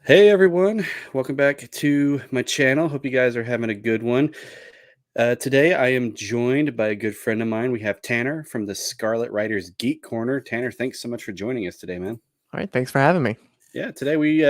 Hey everyone, welcome back to my channel. Hope you guys are having a good one. Today I am joined by a good friend of mine. We have Tanner from the Scarlet Writers Geek Corner. Tanner, thanks so much for joining us today, man. All right, thanks for having me. Yeah, today me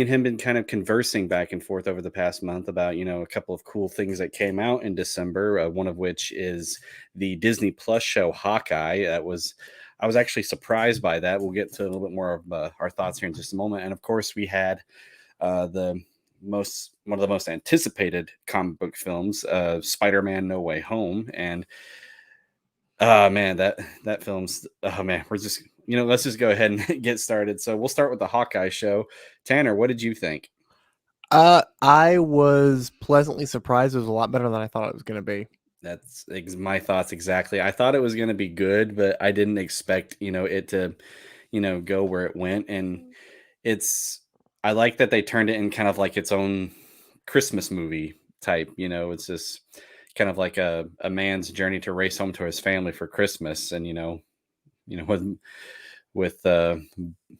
and him been kind of conversing back and forth over the past month about, a couple of cool things that came out in December. One of which is the Disney Plus show Hawkeye. I was actually surprised by that. We'll get to a little bit more of our thoughts here in just a moment. And of course, we had the most one of the most anticipated comic book films, Spider-Man: No Way Home, and man, that film's oh man, we're just let's just go ahead and get started. So we'll start with the Hawkeye show. Tanner, what did you think? I was pleasantly surprised. It was a lot better than I thought it was going to be. My thoughts exactly. I thought it was going to be good, but I didn't expect it to go where it went. And it's I like that they turned it in kind of like its own Christmas movie type. It's just kind of like a man's journey to race home to his family for Christmas, and with uh,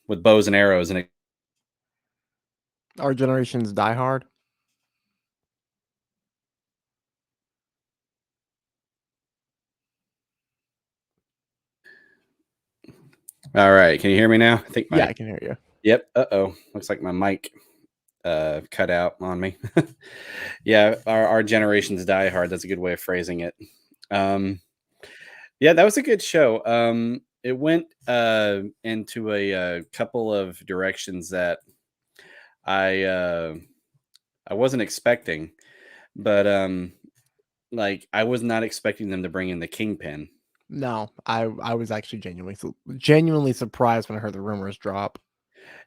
with bows and arrows and Our generation's Die Hard. all right, can you hear me now? I think Yeah, my I can hear you. Yep. Looks like my mic cut out on me. Yeah, our generation's Die Hard. That's a good way of phrasing it. Um, yeah, that was a good show. It went into a couple of directions that I uh, I wasn't expecting, but like I was not expecting them to bring in the Kingpin. No, I was actually genuinely surprised when I heard the rumors drop.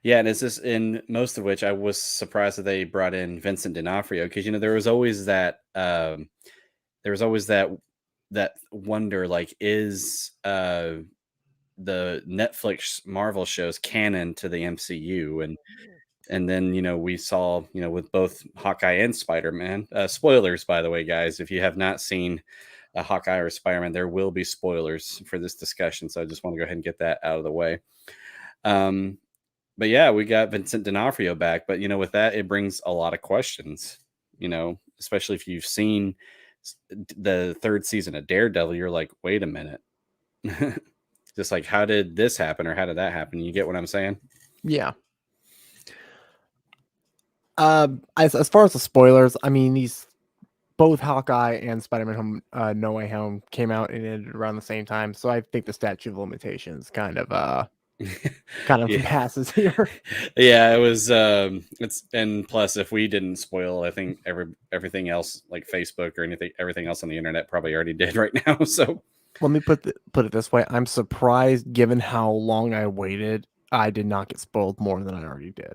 Yeah, and it's just in most of which I was surprised that they brought in Vincent D'Onofrio because there was always that wonder, like, is the Netflix Marvel shows canon to the MCU? And then we saw with both Hawkeye and Spider-Man. Spoilers, by the way, guys, if you have not seen Hawkeye or Spider-Man, there will be spoilers for this discussion, so I just want to go ahead and get that out of the way. um but yeah, we got Vincent D'Onofrio back, but with that it brings a lot of questions, especially if you've seen the third season of Daredevil. You're like, wait a minute. Just like, how did this happen or how did that happen? You get what I'm saying? Yeah. As far as the spoilers, I mean, these both Hawkeye and Spider-Man No Way Home came out and ended around the same time, so I think the statute of limitations kind of Yeah. passes here. Yeah, it was it's and plus if we didn't spoil, I think everything else like Facebook or everything else on the internet probably already did right now. So Let me put it this way: I'm surprised, given how long I waited. I did not get spoiled more than I already did.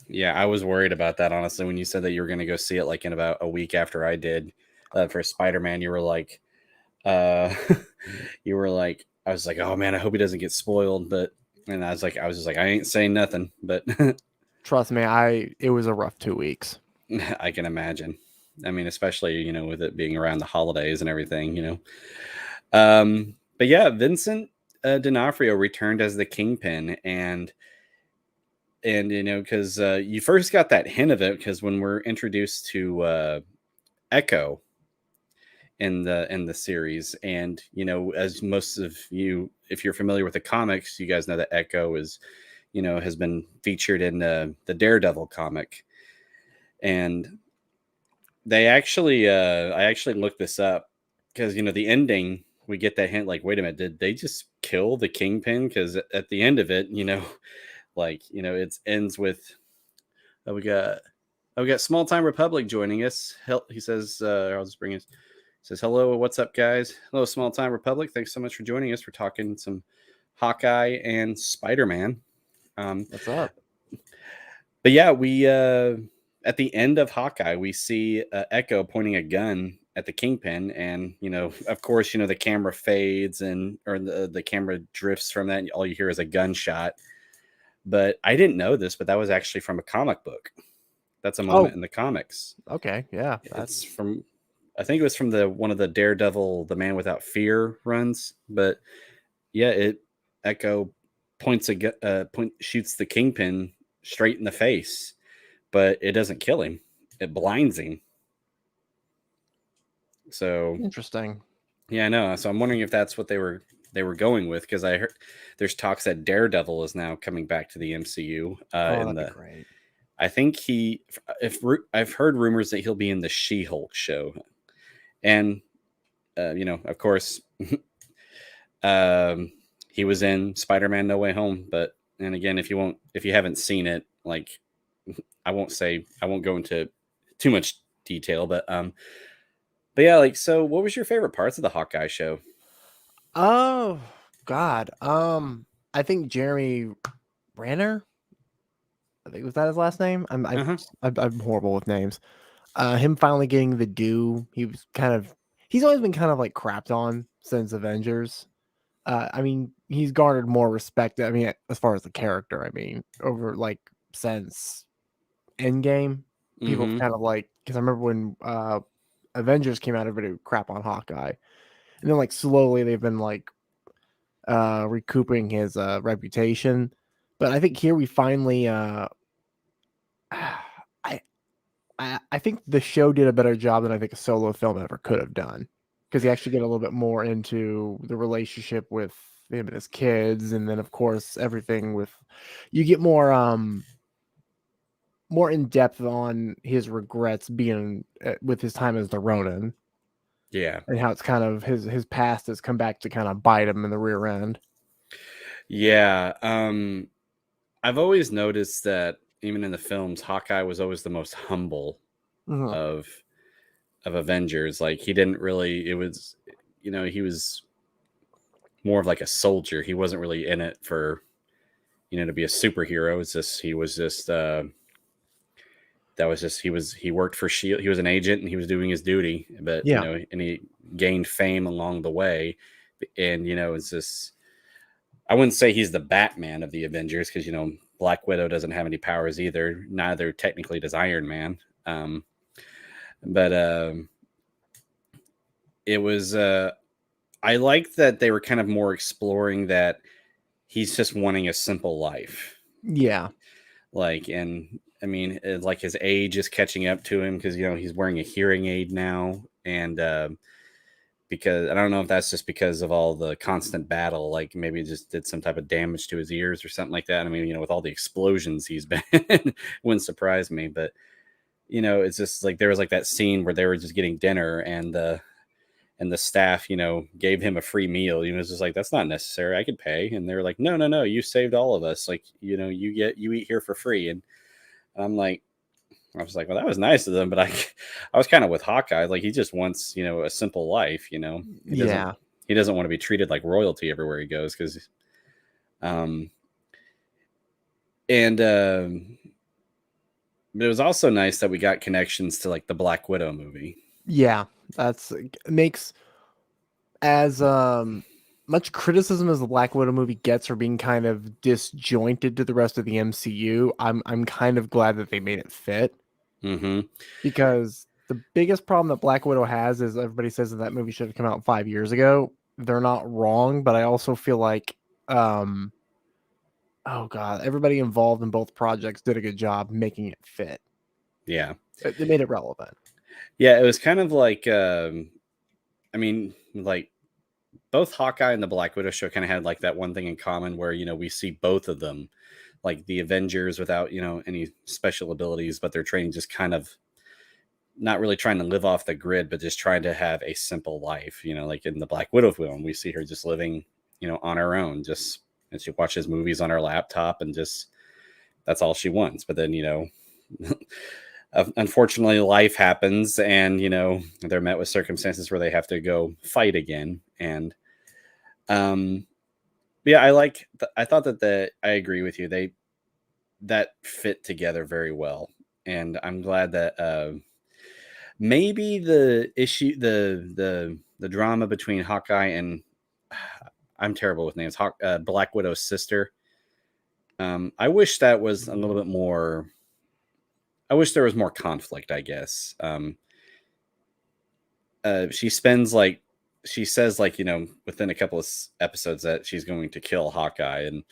yeah, I was worried about that, honestly, when you said that you were going to go see it like in about a week after I did for Spider-Man. You were like, uh, I was like, oh man, I hope he doesn't get spoiled. But and I was just like, I ain't saying nothing. But Trust me, it was a rough 2 weeks. I can imagine. I mean, especially with it being around the holidays and everything. But yeah, Vincent D'Onofrio returned as the Kingpin, and because you first got that hint of it because when we're introduced to Echo in the series, and as most of you, if you're familiar with the comics, you guys know that Echo is has been featured in the Daredevil comic. And I actually looked this up because the ending, we get that hint, like, wait a minute, did they just kill the Kingpin? Because at the end of it, like, it ends with, oh, we got Small Time Republic joining us. He says, I'll just bring his, says, hello, what's up, guys? Hello, Small Time Republic. Thanks so much for joining us. We're talking some Hawkeye and Spider-Man. What's up? But yeah, we at the end of Hawkeye, we see Echo pointing a gun at the Kingpin, and of course, the camera fades or the camera drifts from that, and all you hear is a gunshot. But I didn't know this, but that was actually from a comic book. That's a moment Oh, in the comics. okay, yeah. It's from, I think it was from the one of the Daredevil, the Man Without Fear runs. But yeah, Echo shoots the Kingpin straight in the face, but it doesn't kill him. It blinds him. So Interesting. yeah, I know. So I'm wondering if that's what they were going with, because I heard there's talks that Daredevil is now coming back to the MCU. Oh, In that'd be the great. I think I've heard rumors that he'll be in the She-Hulk show, and of course, um, he was in Spider-Man: No Way Home. But and again, if you haven't seen it, like I won't go into too much detail, but yeah, like, so what was your favorite parts of the Hawkeye show? Oh God. I think Jeremy Renner. I think was that his last name. Uh huh. I'm horrible with names. Him finally getting the due. He's always been kind of like crapped on since Avengers. I mean, he's garnered more respect. I mean, as far as the character, I mean, over like since Endgame, people have Mm-hmm. kind of like, because I remember when Avengers came out, everybody would crap on Hawkeye, and then like slowly they've been like recouping his reputation. But I think here we finally I I think the show did a better job than I think a solo film ever could have done, because you actually get a little bit more into the relationship with him and his kids, and then of course everything with you get more in depth on his regrets being with his time as the Ronin, Yeah. and how it's kind of his past has come back to kind of bite him in the rear end. Yeah. I've always noticed that even in the films, Hawkeye was always the most humble Mhm. of Avengers. Like, he didn't really. It was, he was more of like a soldier. He wasn't really in it for to be a superhero. It's just he was just that was just he worked for Shield. He was an agent and he was doing his duty, but Yeah, and he gained fame along the way. And it's just, I wouldn't say he's the Batman of the Avengers, because Black Widow doesn't have any powers either. Neither technically does Iron Man. But it was I like that they were kind of more exploring that he's just wanting a simple life. yeah, Like, and I mean, like, his age is catching up to him, because he's wearing a hearing aid now, and because I don't know if that's just because of all the constant battle, like maybe it just did some type of damage to his ears or something like that. I mean, with all the explosions he's been, wouldn't surprise me. But it's just like there was like that scene where they were just getting dinner, and the staff, gave him a free meal. He was just like, that's not necessary. I could pay. And they were like, no, no, no, you saved all of us. Like, you eat here for free. And I'm like, I was like, well, that was nice of them, but I was kind of with Hawkeye. Like, he just wants, a simple life. yeah. He doesn't want to be treated like royalty everywhere he goes. Because, um, and but it was also nice that we got connections to like the Black Widow movie. Yeah, that's makes as much criticism as the Black Widow movie gets for being kind of disjointed to the rest of the MCU. I'm kind of glad that they made it fit, Mm-hmm. because the biggest problem that Black Widow has is everybody says that movie should have come out 5 years ago. They're not wrong, but I also feel like oh god, everybody involved in both projects did a good job making it fit. Yeah. They made it relevant. Yeah. It was kind of like, I mean, like, both Hawkeye and the Black Widow show kind of had like that one thing in common where, we see both of them, like the Avengers without, any special abilities, but they're training just kind of not really trying to live off the grid, but just trying to have a simple life. Like in the Black Widow film, we see her just living, on her own, just, and she watches movies on her laptop, and just, that's all she wants. But then, unfortunately, life happens, and, they're met with circumstances where they have to go fight again. And, um, yeah, I thought I agree with you. That fit together very well. And I'm glad that, maybe the issue, the drama between Hawkeye and, I'm terrible with names, Black Widow's sister. I wish that was a little bit more. I wish there was more conflict, I guess. She spends like she says, like, within a couple of episodes that she's going to kill Hawkeye, and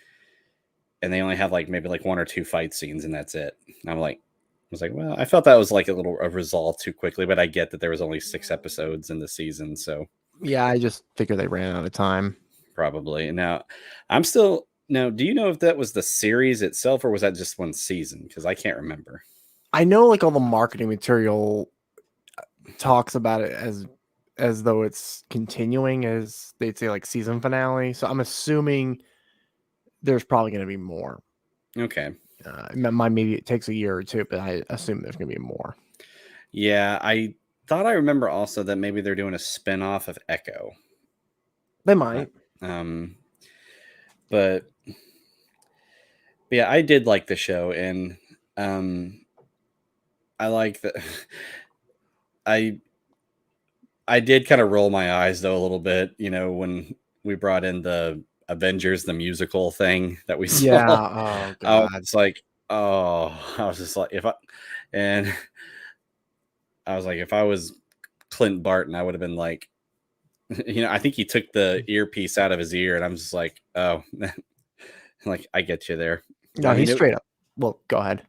and they only have like maybe like 1 or 2 fight scenes, and that's it. And I was like, well, I felt that was like a resolved too quickly, but I get that there was only 6 episodes in the season, so Yeah, I just figured they ran out of time. probably. Now, I'm still now. Do you know if that was the series itself, or was that just one season? Because I can't remember. I know like all the marketing material talks about it as though it's continuing, as they'd say, like season finale. So I'm assuming there's probably going to be more. Okay. Maybe it takes a year or two, but I assume there's going to be more. Yeah, I thought I remember also that maybe they're doing a spin-off of Echo. They might. Um, but yeah, I did like the show, and I like that. I I did kind of roll my eyes though a little bit, when we brought in the Avengers the musical thing that we Yeah. saw. Oh I was God. just like, oh, I was just like, and I was like, if I was Clint Barton, I would have been like, I think he took the earpiece out of his ear, and I'm just like, oh, like I get you there. No, I mean, he's straight up. Well, go ahead.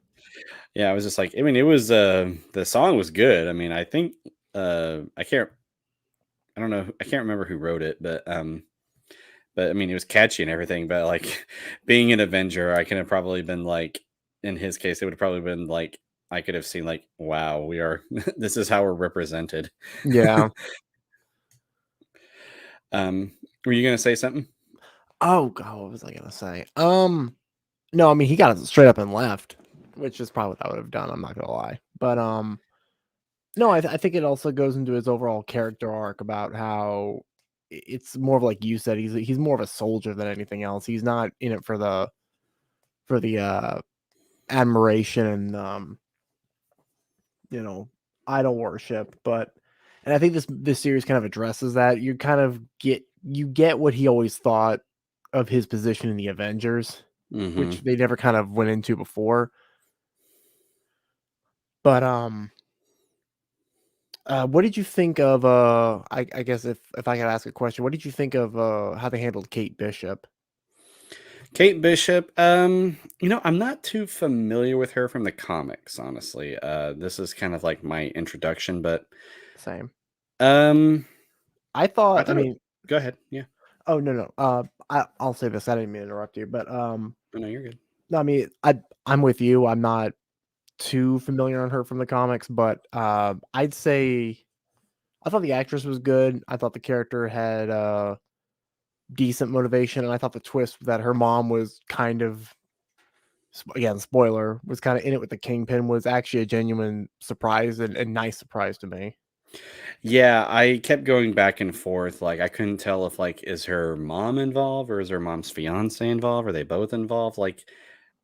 yeah, I was just like, I mean, it was the song was good. I mean, I think I don't know, I can't remember who wrote it, but I mean, it was catchy and everything. But like being an Avenger, I could have probably been like, in his case, it would have probably been like I could have seen like, wow, we are this is how we're represented. Yeah. Were you gonna say something? Oh God, what was I gonna say? No, I mean he got it straight up and left, which is probably what I would have done. I'm not gonna lie, but no, I think it also goes into his overall character arc about how it's more of like you said, he's more of a soldier than anything else. He's not in it for the admiration and you know idol worship, and I think this series kind of addresses that. You kind of get what he always thought of his position in the Avengers, Mm-hmm. which they never kind of went into before. But what did you think of I guess if I could ask a question, what did you think of how they handled Kate Bishop? Kate Bishop, I'm not too familiar with her from the comics, honestly. This is kind of like my introduction, but Same. um, I I thought, I thought. mean, Go ahead. Yeah. oh no. I'll say this. I didn't mean to interrupt you, but Oh, no, you're good. no, I mean, I'm with you. I'm not too familiar on her from the comics, but I'd say I thought the actress was good. I thought the character had decent motivation, and I thought the twist that her mom was kind of, again, spoiler, was kind of in it with the Kingpin was actually a genuine surprise and nice surprise to me. Yeah, I kept going back and forth. Like, I couldn't tell if like is her mom involved or is her mom's fiance involved? Are they both involved? Like,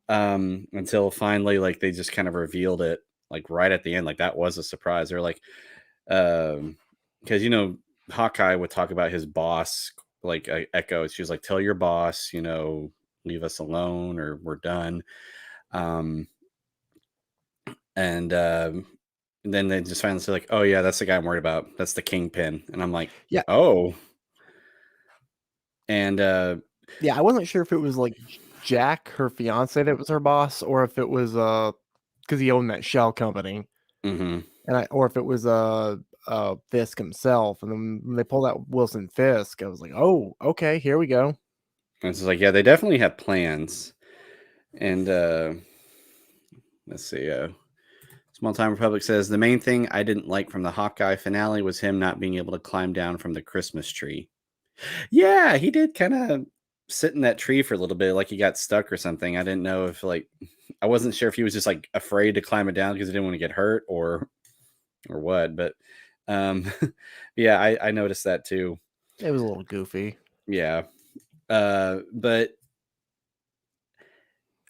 until finally, like they just kind of revealed it, like right at the end. Like that was a surprise. They're like, um, because Hawkeye would talk about his boss, like Echo. She was like, "Tell your boss, leave us alone, or we're done." Um, and then they just finally say like, "Oh yeah, that's the guy I'm worried about. That's the Kingpin." And I'm like, Yeah, "Oh." And yeah. I wasn't sure if it was like Jack, her fiance, that was her boss, or if it was because he owned that shell company, mhm. or if it was Fisk himself. And then when they pulled out Wilson Fisk, I was like, oh, okay, here we go. And it's like, yeah, they definitely have plans. And let's see. Small Time Republic says the main thing I didn't like from the Hawkeye finale was him not being able to climb down from the Christmas tree. Yeah, he did kind of sit in that tree for a little bit, like he got stuck or something. I didn't know if like I wasn't sure if he was just like afraid to climb it down because he didn't want to get hurt or what. But yeah, I noticed that too. It was a little goofy. Yeah, but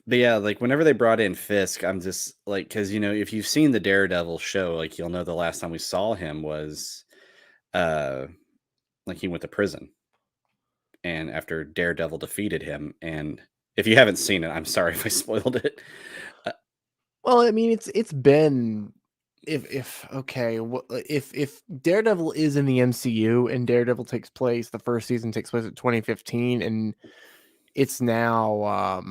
yeah, like whenever they brought in Fisk, I'm just like, because if you've seen the Daredevil show, like you'll know the last time we saw him was uh like he went to prison, and after Daredevil defeated him. And if you haven't seen it, I'm sorry if I spoiled it. Uh, Well, I mean, it's been if okay, if Daredevil is in the MCU and Daredevil takes place, the first season takes place in 2015, and it's now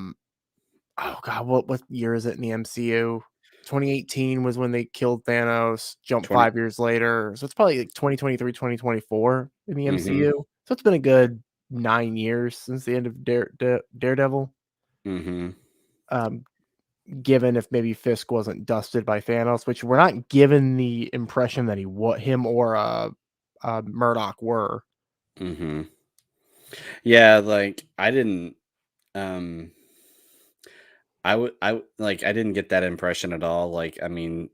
oh god, what year is it in the MCU? 2018 was when they killed Thanos. Jump 20. 5 years later, so it's probably like 2023, 2024 in the Mm-hmm. MCU. So it's been a good 9 years since the end of Daredevil. Mm-hmm. Um, given if maybe Fisk wasn't dusted by Thanos, which we're not given the impression that him or Murdoch were. Mm-hmm. Yeah, like I didn't um like I didn't get that impression at all. Like, I mean,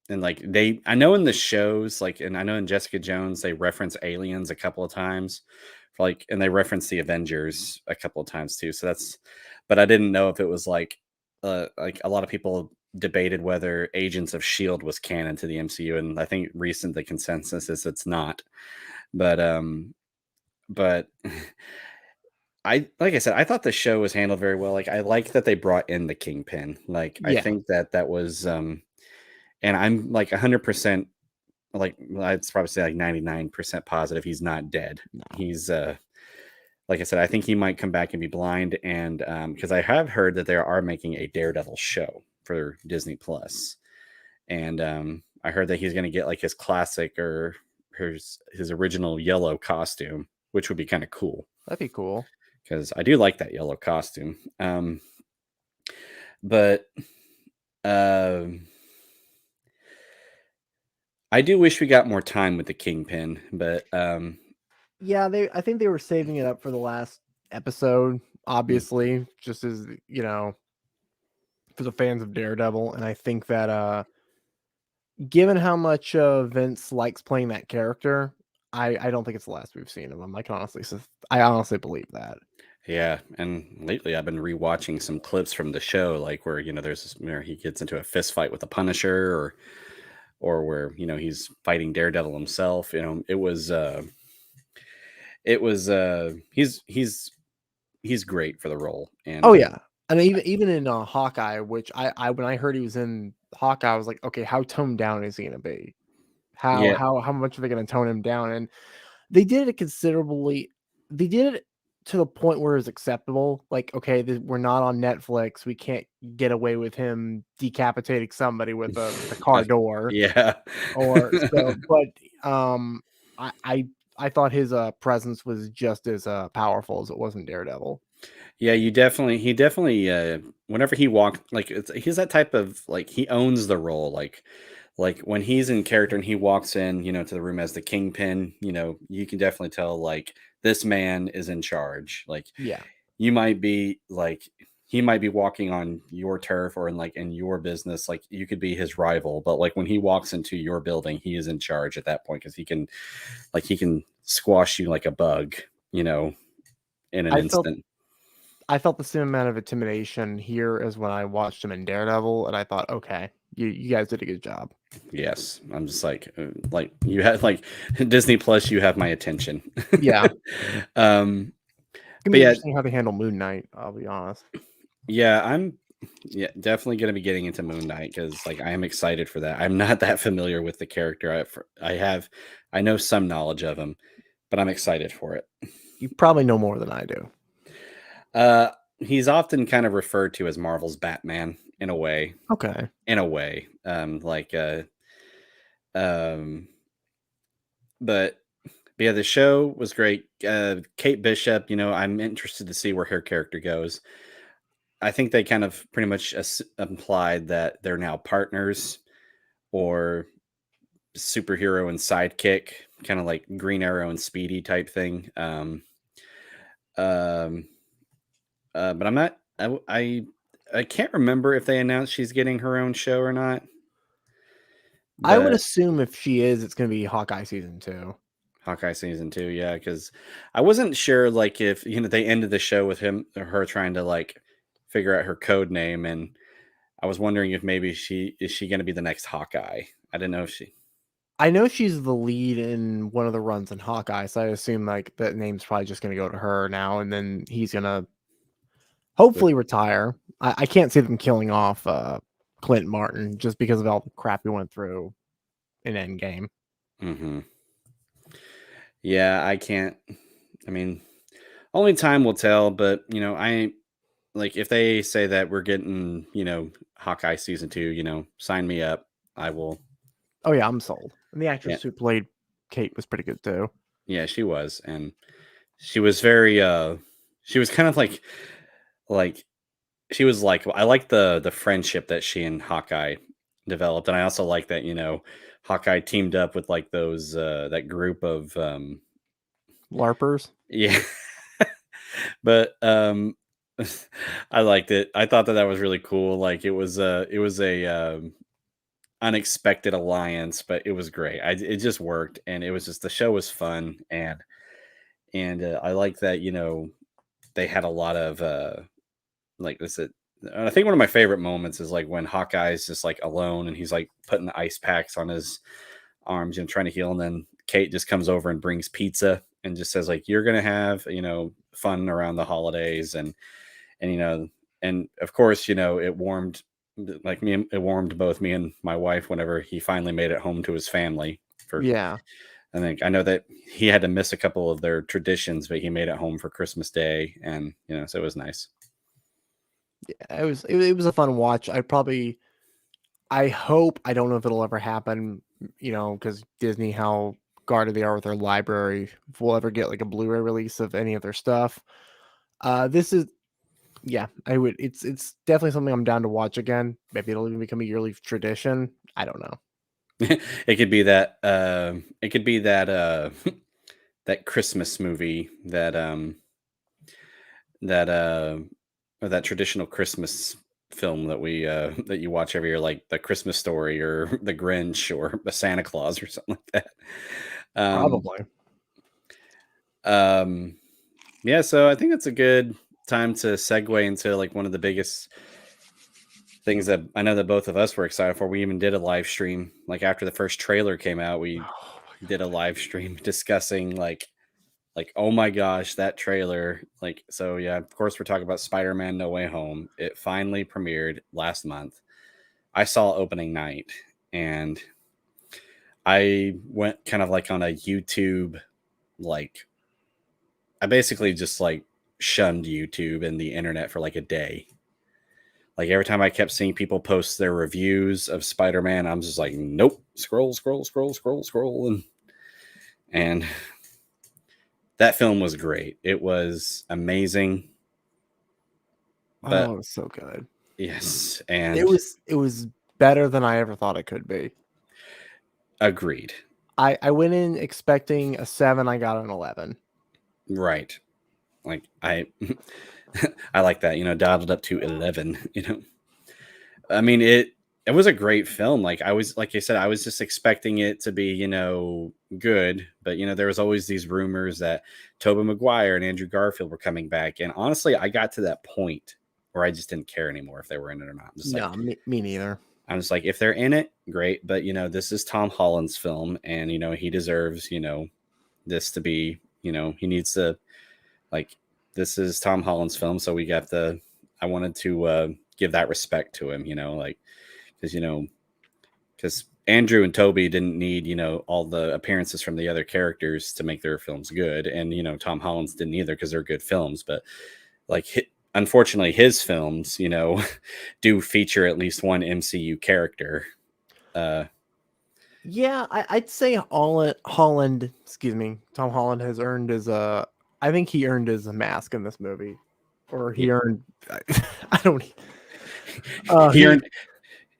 and like I know in the shows, like, and I know in Jessica Jones, they reference aliens a couple of times, like, and they reference the Avengers a couple of times too. So but I didn't know if it was like a lot of people debated whether Agents of Shield was canon to the MCU, and I think the consensus is it's not. But but like I said, I thought the show was handled very well. Like I like that they brought in the Kingpin. Like I Yeah, think that was and I'm like 100% like I'd probably say like 99% positive he's not dead. no, He's like I said, I think he might come back and be blind, and because I have heard that they are making a Daredevil show for Disney Plus, and I heard that he's going to get like his classic or his original yellow costume, which would be kind of cool that'd be cool. because I do like that yellow costume. But um, I do wish we got more time with the Kingpin, but Yeah, I think they were saving it up for the last episode, mm, obviously, just as for the fans of Daredevil, and I think that given how much Vince likes playing that character, I don't think it's the last we've seen of him. I honestly believe that. yeah. And lately, I've been rewatching some clips from the show, like where there's where he gets into a fist fight with the Punisher, or where he's fighting Daredevil himself. He's great for the role, Oh and yeah, and even in Hawkeye, which I when I heard he was in Hawkeye, I was like, okay, how toned down is he gonna be? yeah, How much are they gonna tone him down? And they did it considerably. They did it to the point where it's acceptable. Like, okay, we're not on Netflix. We can't get away with him decapitating somebody with a car door. yeah. Or so, but um, I I I thought his presence was just as powerful as it was in Daredevil. Yeah, he definitely whenever he walked like he's that type of like he owns the role like when he's in character and he walks in, to the room as the Kingpin, you can definitely tell like this man is in charge. Like Yeah, you might be like he might be walking on your turf or in your business, like you could be his rival, but like when he walks into your building, he is in charge at that point because he can squash you like a bug, you know, in an I felt instant. I felt the same amount of intimidation here as when I watched him in Daredevil, and I thought, okay, you guys did a good job. Yes, I'm just like you had like Disney Plus, you have my attention. Yeah, it's um, gonna but be yeah, interesting how they handle Moon Knight. I'll be honest. yeah, I'm definitely gonna be getting into Moon Knight because like I am excited for that. I'm not that familiar with the character. I know some knowledge of him, but I'm excited for it. You probably know more than I do. Uh, he's often kind of referred to as Marvel's Batman in a way. Okay. In a way, um, but yeah, the show was great. Kate Bishop, I'm interested to see where her character goes. I think they kind of pretty much implied that they're now partners or superhero and sidekick, kind of like Green Arrow and Speedy type thing. Um, but I'm not. I can't remember if they announced she's getting her own show or not. I would But assume if she is, it's gonna be Hawkeye season 2. Hawkeye season 2, yeah, because I wasn't sure like if they ended the show with him or her trying to like figure out her code name, and I was wondering if maybe she going to be the next Hawkeye. I didn't know if she. I know she's the lead in one of the runs in Hawkeye, so I assume like that name's probably just gonna go to her now, and then he's gonna With, hopefully retire. I can't see them killing off Clint Martin just because of all the crap he went through in Endgame. hmm Yeah, I can't. I mean, only time will tell. But like if they say that we're getting, Hawkeye season 2, sign me up. I will. Oh yeah, I'm sold. And the Yeah, actress who played Kate was pretty good too. yeah, she was, and she was very. She was kind of like she was like I like the friendship that she and Hawkeye developed, and I also like that Hawkeye teamed up with like those that group of LARPers. yeah, but I liked it. I thought that was really cool. Like it was a unexpected alliance, but it was great. It just worked, and it was just the show was fun, and I like that they had a lot of like this. I think one of my favorite moments is like when Hawkeye's just like alone and he's like putting the ice packs on his arms and trying to heal, and then Kate just comes over and brings pizza and just says like you're gonna have fun around the holidays and and of course it warmed like me it warmed both me and my wife whenever he finally made it home to his family for Yeah. I know that he had to miss a couple of their traditions, but he made it home for Christmas Day, and so it was nice. Yeah, it was a fun watch. I hope, I don't know if it'll ever happen, because Disney, how guarded they are with their library, if we'll ever get like a Blu-ray release of any of their stuff. This is, yeah, I would. It's definitely something I'm down to watch again. Maybe it'll even become a yearly tradition. I don't know. It could be that it could be that that Christmas movie that or that traditional Christmas film that we that you watch every year, like the Christmas Story or the Grinch or the Santa Claus or something like that. Um, Probably. um, yeah, so I think it's a good time to segue into like one of the biggest things that I know that both of us were excited for. We even did a live stream like after the first trailer came out. We Oh my did a live stream discussing like oh my gosh, that trailer. Like so yeah, of course we're talking about Spider-Man No Way Home. It finally premiered last month. I saw opening night and I went kind of like on a YouTube like I basically just like shunned YouTube and the internet for like a day. Like every time I kept seeing people post their reviews of Spider-Man, I'm just like, nope, scroll, scroll, scroll, scroll, scroll, and that film was great. It was amazing, Oh, but it was so good. yes, It and was it was better than I ever thought it could be. agreed. I went in expecting a 7, I got an 11. Right. Like I I like that, dialed it up to 11, I mean, it was a great film. Like I was, like I said, I was just expecting it to be, good. But there was always these rumors that Tobey Maguire and Andrew Garfield were coming back. And honestly, I got to that point where I just didn't care anymore if they were in it or not. No, me neither. I'm just like, if they're in it, great. But this is Tom Holland's film, and he deserves, this to be, he needs to like this is Tom Holland's film, so we got the. I wanted to give that respect to him, like because because Andrew and Toby didn't need all the appearances from the other characters to make their films good, and Tom Holland's didn't either because they're good films, but like unfortunately his films do feature at least one MCU character. Yeah, I'd say Holland, excuse me, Tom Holland has earned his I think he earned his mask in this movie, or he earned. I don't. He earned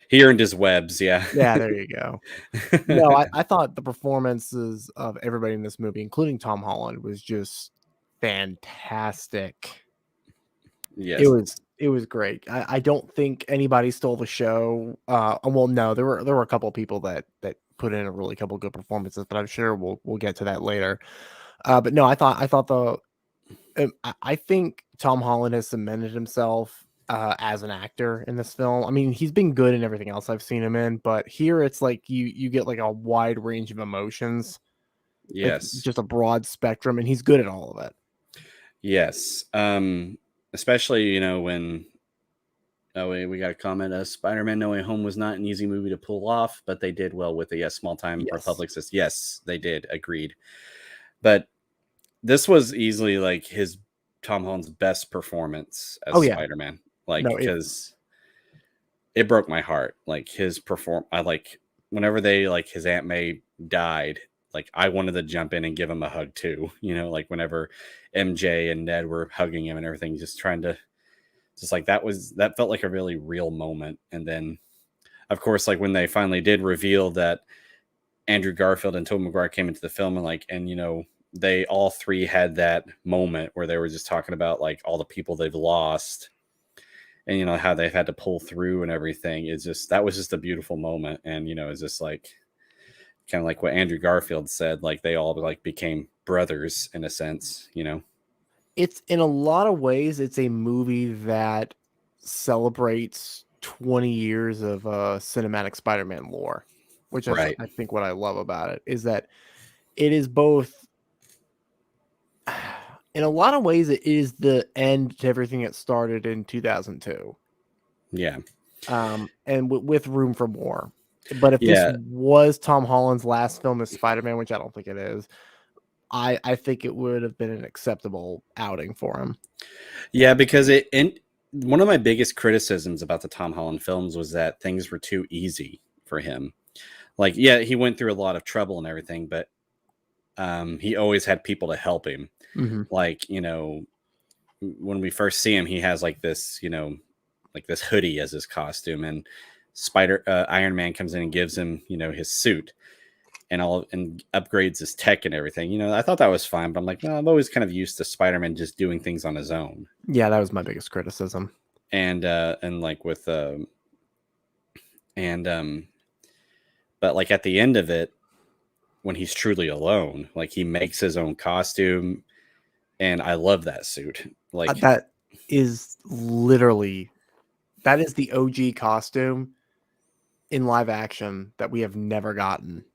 he earned his webs, yeah. Yeah, there you go. No, I thought the performances of everybody in this movie, including Tom Holland, was just fantastic. Yes. It was great. I don't think anybody stole the show. Well, no, there were a couple of people that put in a really couple good performances, but I'm sure we'll get to that later. But no, I thought I think Tom Holland has cemented himself as an actor in this film. I mean, he's been good in everything else I've seen him in, but here it's like you get like a wide range of emotions. It's Yes. just a broad spectrum, and he's good at all of it. Yes. Especially, when we got a comment. Spider-Man No Way Home was not an easy movie to pull off, but they did well with it. Yes, Small Time Yes. Republic says yes, they did. Agreed. But this was easily like his Tom Holland's best performance as Oh yeah, Spider-Man. Like, no, because it broke my heart. Like his I like whenever they like his Aunt May died, like I wanted to jump in and give him a hug too. You know, like whenever MJ and Ned were hugging him and everything, just trying to just like that felt like a really real moment. And then of course, like when they finally did reveal that Andrew Garfield and Tobey Maguire came into the film and you know, they all three had that moment where they were just talking about like all the people they've lost and you know how they've had to pull through and everything. It's just that was just a beautiful moment. And you know, it's just like kind of like what Andrew Garfield said, like they all like became brothers in a sense, you know. it's in a lot of ways, it's a movie that celebrates 20 years of cinematic Spider-Man lore, which is, Right. I think, what I love about it is that it is both. In a lot of ways, it is the end to everything that started in 2002. Yeah. And with room for more. But if this Yeah. was Tom Holland's last film as Spider-Man, which I don't think it is, I think it would have been an acceptable outing for him. Yeah, because one of my biggest criticisms about the Tom Holland films was that things were too easy for him. Like, yeah, he went through a lot of trouble and everything, but he always had people to help him. Mm-hmm. Like, you know, when we first see him, he has like this, you know, like this hoodie as his costume, and Iron Man comes in and gives him, you know, his suit and upgrades his tech and everything. You know, I thought that was fine, but I'm like, no, I'm always kind of used to Spider-Man just doing things on his own. Yeah, that was my biggest criticism. And like with but like at the end of it, when he's truly alone, like he makes his own costume, and I love that suit. Like That is literally the OG costume in live action that we have never gotten.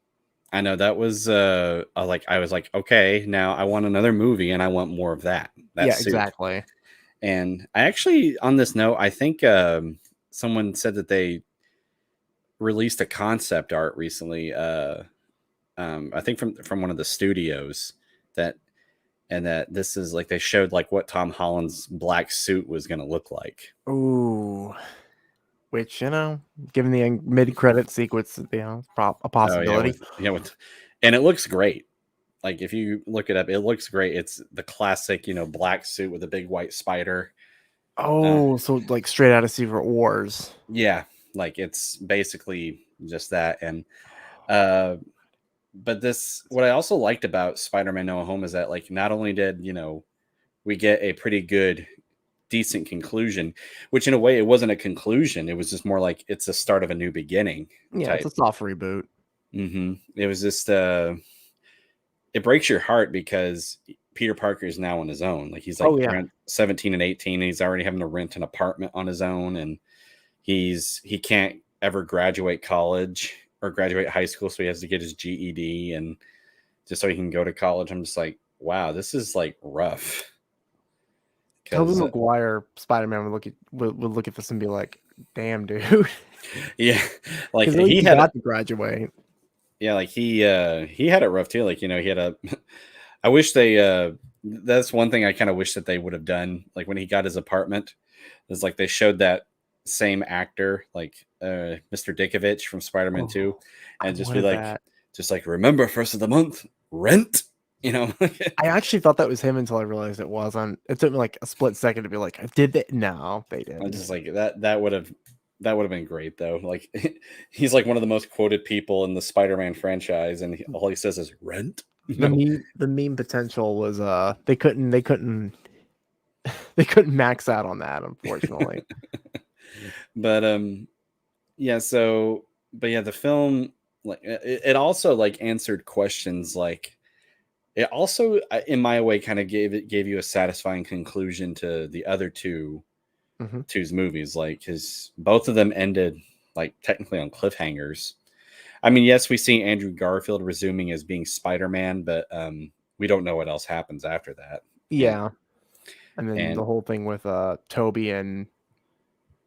I know that was I was like, okay, now I want another movie and I want more of that Yeah, suit. exactly. And I actually, on this note, I think someone said that they released a concept art recently. I think from one of the studios that this is like they showed like what Tom Holland's black suit was going to look like. Ooh, which, you know, given the mid-credit sequence, you know, a possibility. And it looks great. Like if you look it up, it looks great. It's the classic, you know, black suit with a big white spider. Oh, so like straight out of Secret Wars. Yeah, like it's basically just that. And but what I also liked about Spider-Man No Home is that like not only did, you know, we get a pretty good decent conclusion, which in a way it wasn't a conclusion, it was just more like it's the start of a new beginning. Yeah, type. it's a soft reboot. It was just it breaks your heart because Peter Parker is now on his own. Like he's like around 17 and 18 and he's already having to rent an apartment on his own, and he can't ever graduate college or graduate high school, so he has to get his GED and just so he can go to college. I'm just like, wow, this is like rough. Tobey Maguire Spider-Man would look at this and be like, "Damn, dude." Yeah, like he had to graduate. Yeah, like he had it rough too. Like, you know, he had a. I wish they. That's one thing I kind of wish that they would have done. Like when he got his apartment, it's like they showed that same actor, like Mr. Dickovich from Spider-Man 2, and just be like, just like remember first of the month rent. You know, I actually thought that was him until I realized it wasn't. It took me like a split second to be like, "Did they?" No, they didn't. I'm just like that would have been great though. Like he's like one of the most quoted people in the Spider-Man franchise, and all he says is rent. The meme potential was they couldn't max out on that, unfortunately. But yeah, so but yeah, the film like it also like answered questions. Like it also in my way kind of gave you a satisfying conclusion to the other two's movies, like because both of them ended like technically on cliffhangers. I mean, yes, we see Andrew Garfield resuming as being Spider-Man, but we don't know what else happens after that. Yeah, and then the whole thing with Toby and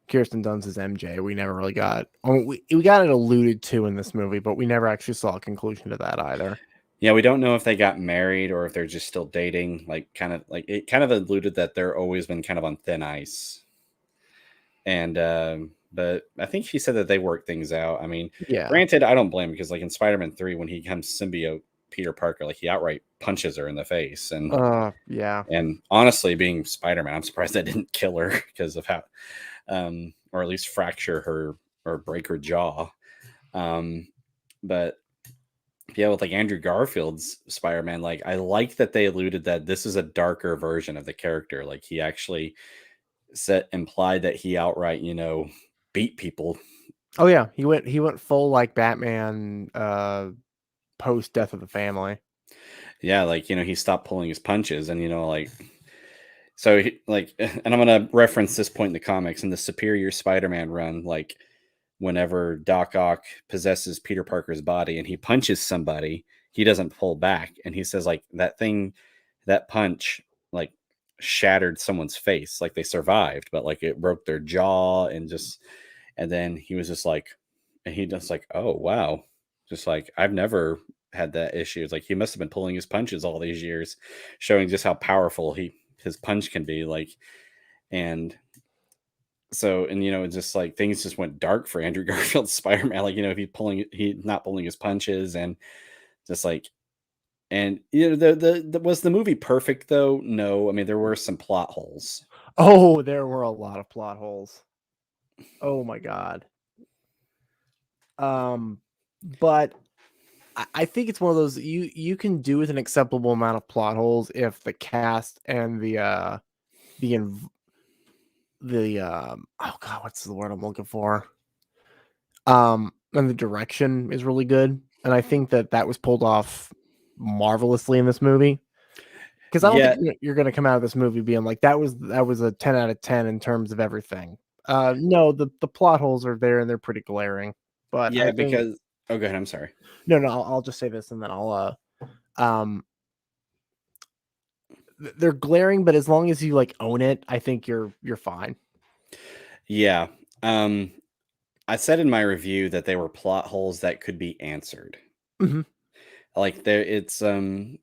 Kirsten Dunst as MJ, we never really got. We got it alluded to in this movie, but we never actually saw a conclusion to that either. Yeah, we don't know if they got married or if they're just still dating. Like, kind of like it kind of alluded that they're always been kind of on thin ice. And but I think she said that they worked things out. I mean, Yeah. granted, I don't blame him because like in Spider-Man 3, when he becomes symbiote Peter Parker, like he outright punches her in the face. Yeah. And honestly, being Spider-Man, I'm surprised that didn't kill her because of how or at least fracture her or break her jaw. But yeah, with like Andrew Garfield's Spider-Man, like I like that they alluded that this is a darker version of the character. Like he actually said implied that he outright, beat people. Oh yeah, he went full like Batman post death of the family. Yeah, like he stopped pulling his punches, and like so like, and I'm gonna reference this point in the comics in the Superior Spider-Man run, like whenever Doc Ock possesses Peter Parker's body and he punches somebody, he doesn't pull back. And he says, like, that punch, like, shattered someone's face. Like, they survived, but, like, it broke their jaw and then he was just like, and he just like, oh, wow. Just like, I've never had that issue. It's like, he must have been pulling his punches all these years, showing just how powerful his punch can be. Like, and so, and just like things just went dark for Andrew Garfield's Spider-Man. Like, he not pulling his punches, and just like, and was the movie perfect though? No, I mean there were some plot holes. Oh, there were a lot of plot holes. Oh my god. But I think it's one of those you can do with an acceptable amount of plot holes if the cast and the oh god, what's the word I'm looking for? And the direction is really good, and I think that was pulled off marvelously in this movie. Because I don't Yeah, think you're gonna come out of this movie being like that was a 10 out of 10 in terms of everything. No, the plot holes are there and they're pretty glaring. But I yeah, think because oh, go ahead. I'm sorry. no, I'll just say this and then um they're glaring, but as long as you like own it, I think you're fine. Yeah, um, I said in my review that they were plot holes that could be answered. Mhm. Like they're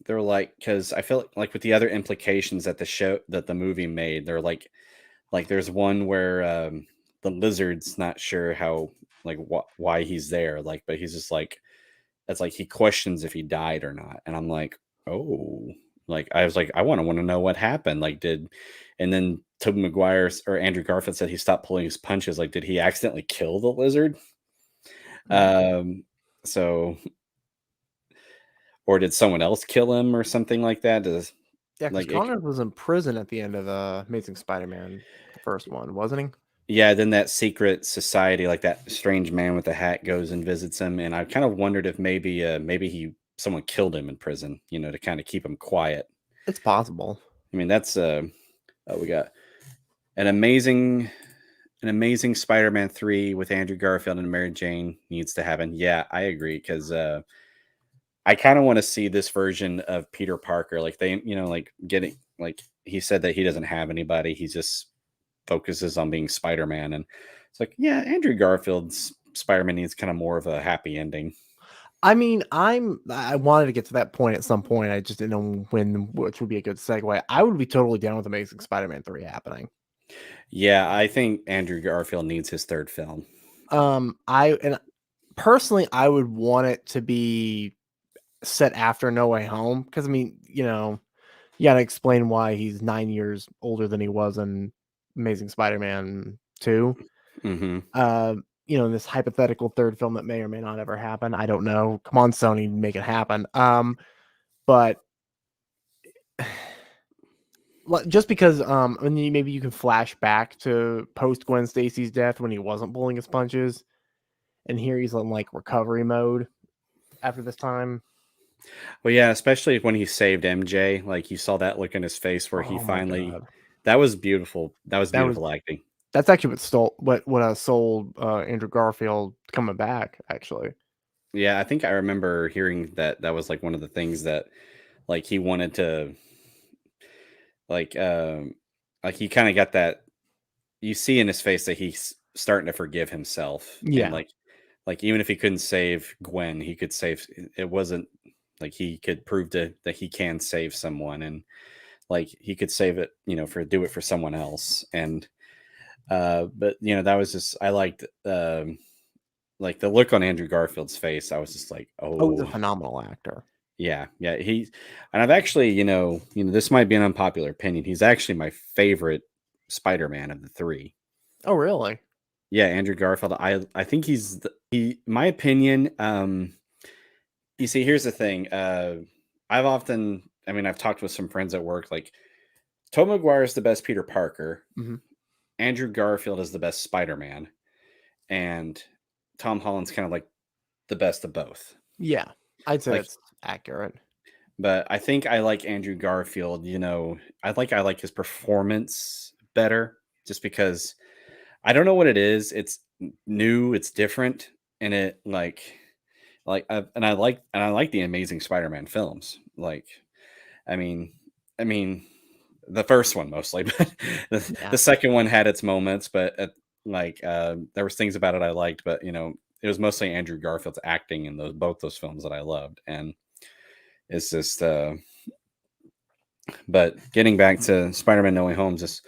like because I feel like with the other implications that the movie made, they're like there's one where the lizard's not sure how like why he's there, like, but he's just like it's like he questions if he died or not, and I'm like, oh, like I was like I want to know what happened, like and then Tobey Maguire or Andrew Garfield said he stopped pulling his punches, like did he accidentally kill the lizard? Hmm. Um, so or did someone else kill him or something like that? Does Yeah, because like it Connor was in prison at the end of Amazing Spider-Man, the first one, wasn't he? Yeah, then that secret society, like that strange man with the hat goes and visits him, and I kind of wondered if maybe he someone killed him in prison, to kind of keep him quiet. It's possible. I mean, that's we got an amazing Spider-Man 3 with Andrew Garfield and Mary Jane needs to happen. Yeah, I agree because I kind of want to see this version of Peter Parker, like they, like getting like he said that he doesn't have anybody, he just focuses on being Spider-Man, and it's like, yeah, Andrew Garfield's Spider-Man needs kind of more of a happy ending. I mean, I wanted to get to that point at some point. I just didn't know when, which would be a good segue. I would be totally down with Amazing Spider-Man 3 happening. Yeah, I think Andrew Garfield needs his third film. And personally, I would want it to be set after No Way Home because I mean, you gotta explain why he's 9 years older than he was in Amazing Spider-Man 2. Hmm. In this hypothetical third film that may or may not ever happen. I don't know. Come on, Sony, make it happen. But just because and maybe you can flash back to post Gwen Stacy's death when he wasn't pulling his punches, and here he's on like recovery mode after this time. Well, yeah, especially when he saved MJ, like you saw that look in his face where he Oh my finally. god, That was beautiful. That was that was beautiful acting. that's actually what sold Andrew Garfield coming back. Actually, Yeah, I think I remember hearing that that was like one of the things that like he wanted to like like he kind of got that you see in his face that he's starting to forgive himself, and yeah, like even if he couldn't save Gwen, he could save it wasn't Like he could prove that he can save someone, and like he could save it, do it for someone else. And but that was just I liked like the look on Andrew Garfield's face. I was just like, Oh, he's a oh phenomenal actor. yeah, yeah. And I've actually, this might be an unpopular opinion. He's actually my favorite Spider-Man of the three. Oh, really? Yeah, Andrew Garfield. I think my opinion. You see, here's the thing. I've talked with some friends at work. Like, Tobey Maguire is the best Peter Parker. Mm-hmm. Andrew Garfield is the best Spider-Man, and Tom Holland's kind of like the best of both. Yeah, I'd say Like, that's accurate. but I think I like Andrew Garfield. I like his performance better, just because I don't know what it is. It's new, it's different, and and I like the Amazing Spider-Man films. Like, I mean, I mean, the first one mostly, but Yeah. the second one had its moments. But there was things about it I liked, but it was mostly Andrew Garfield's acting in both those films that I loved, and it's just. But getting back to Spider-Man: No Way Home, just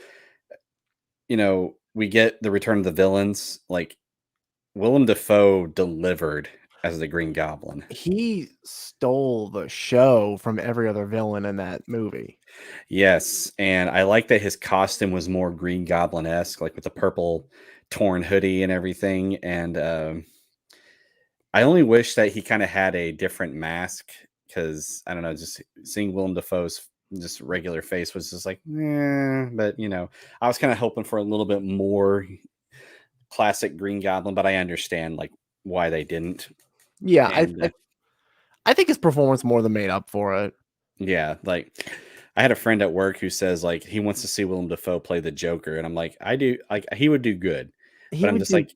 we get the return of the villains. Like, Willem Dafoe delivered as the Green Goblin. He stole the show from every other villain in that movie. Yes, and I like that his costume was more Green Goblin-esque, like with the purple torn hoodie and everything. And I only wish that he kind of had a different mask, because I don't know, just seeing Willem Dafoe's just regular face was just like, but I was kind of hoping for a little bit more classic Green Goblin, but I understand like why they didn't. Yeah, And I think his performance more than made up for it. yeah, like I had a friend at work who says like he wants to see Willem Dafoe play the Joker, and I'm like, I do, like he would do good, He but I'm would just do. like,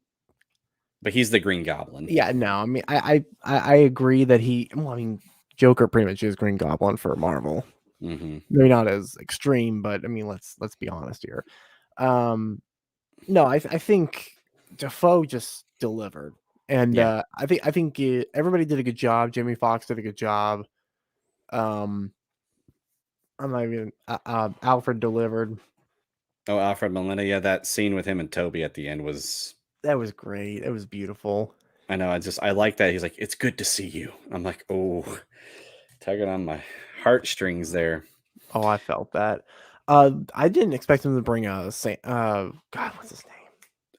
but he's the Green Goblin. Yeah, no, I mean, I agree that he. Well, I mean, Joker pretty much is Green Goblin for Marvel. Mm-hmm. Maybe not as extreme, but I mean, let's be honest here. No, I think Defoe just delivered, and Yeah. I think everybody did a good job. Jamie Foxx did a good job. I'm not even Alfred delivered. Oh, Alfred Molina. Yeah, that scene with him and Toby at the end was. That was great. It was beautiful. I know. I like that. He's like, it's good to see you. I'm like, oh, tugging on my heartstrings there. Oh, I felt that. I didn't expect him to bring God, what's his name?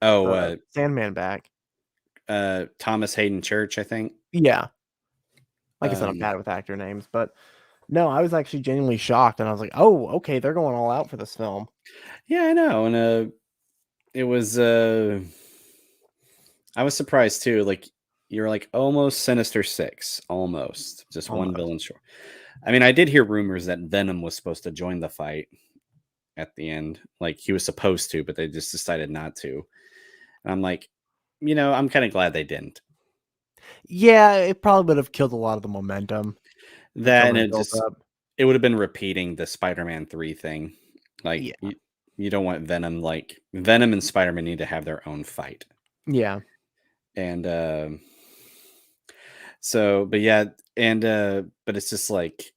Oh, Sandman back. Thomas Hayden Church, I think. Yeah. Like I said, I'm Um, bad with actor names, but no, I was actually genuinely shocked, and I was like, "Oh, okay, they're going all out for this film." yeah, I know, and it was. I was surprised too. Like, you're like almost Sinister Six, almost just one Almost. villain short. I mean, I did hear rumors that Venom was supposed to join the fight at the end. Like he was supposed to, but they just decided not to. And I'm like, I'm kind of glad they didn't. Yeah, it probably would have killed a lot of the momentum that's That and already built up. it would have been repeating the Spider-Man 3 thing. Like Yeah. you don't want Venom. Like Venom and Spider-Man need to have their own fight. Yeah. And so, but yeah, and but it's just like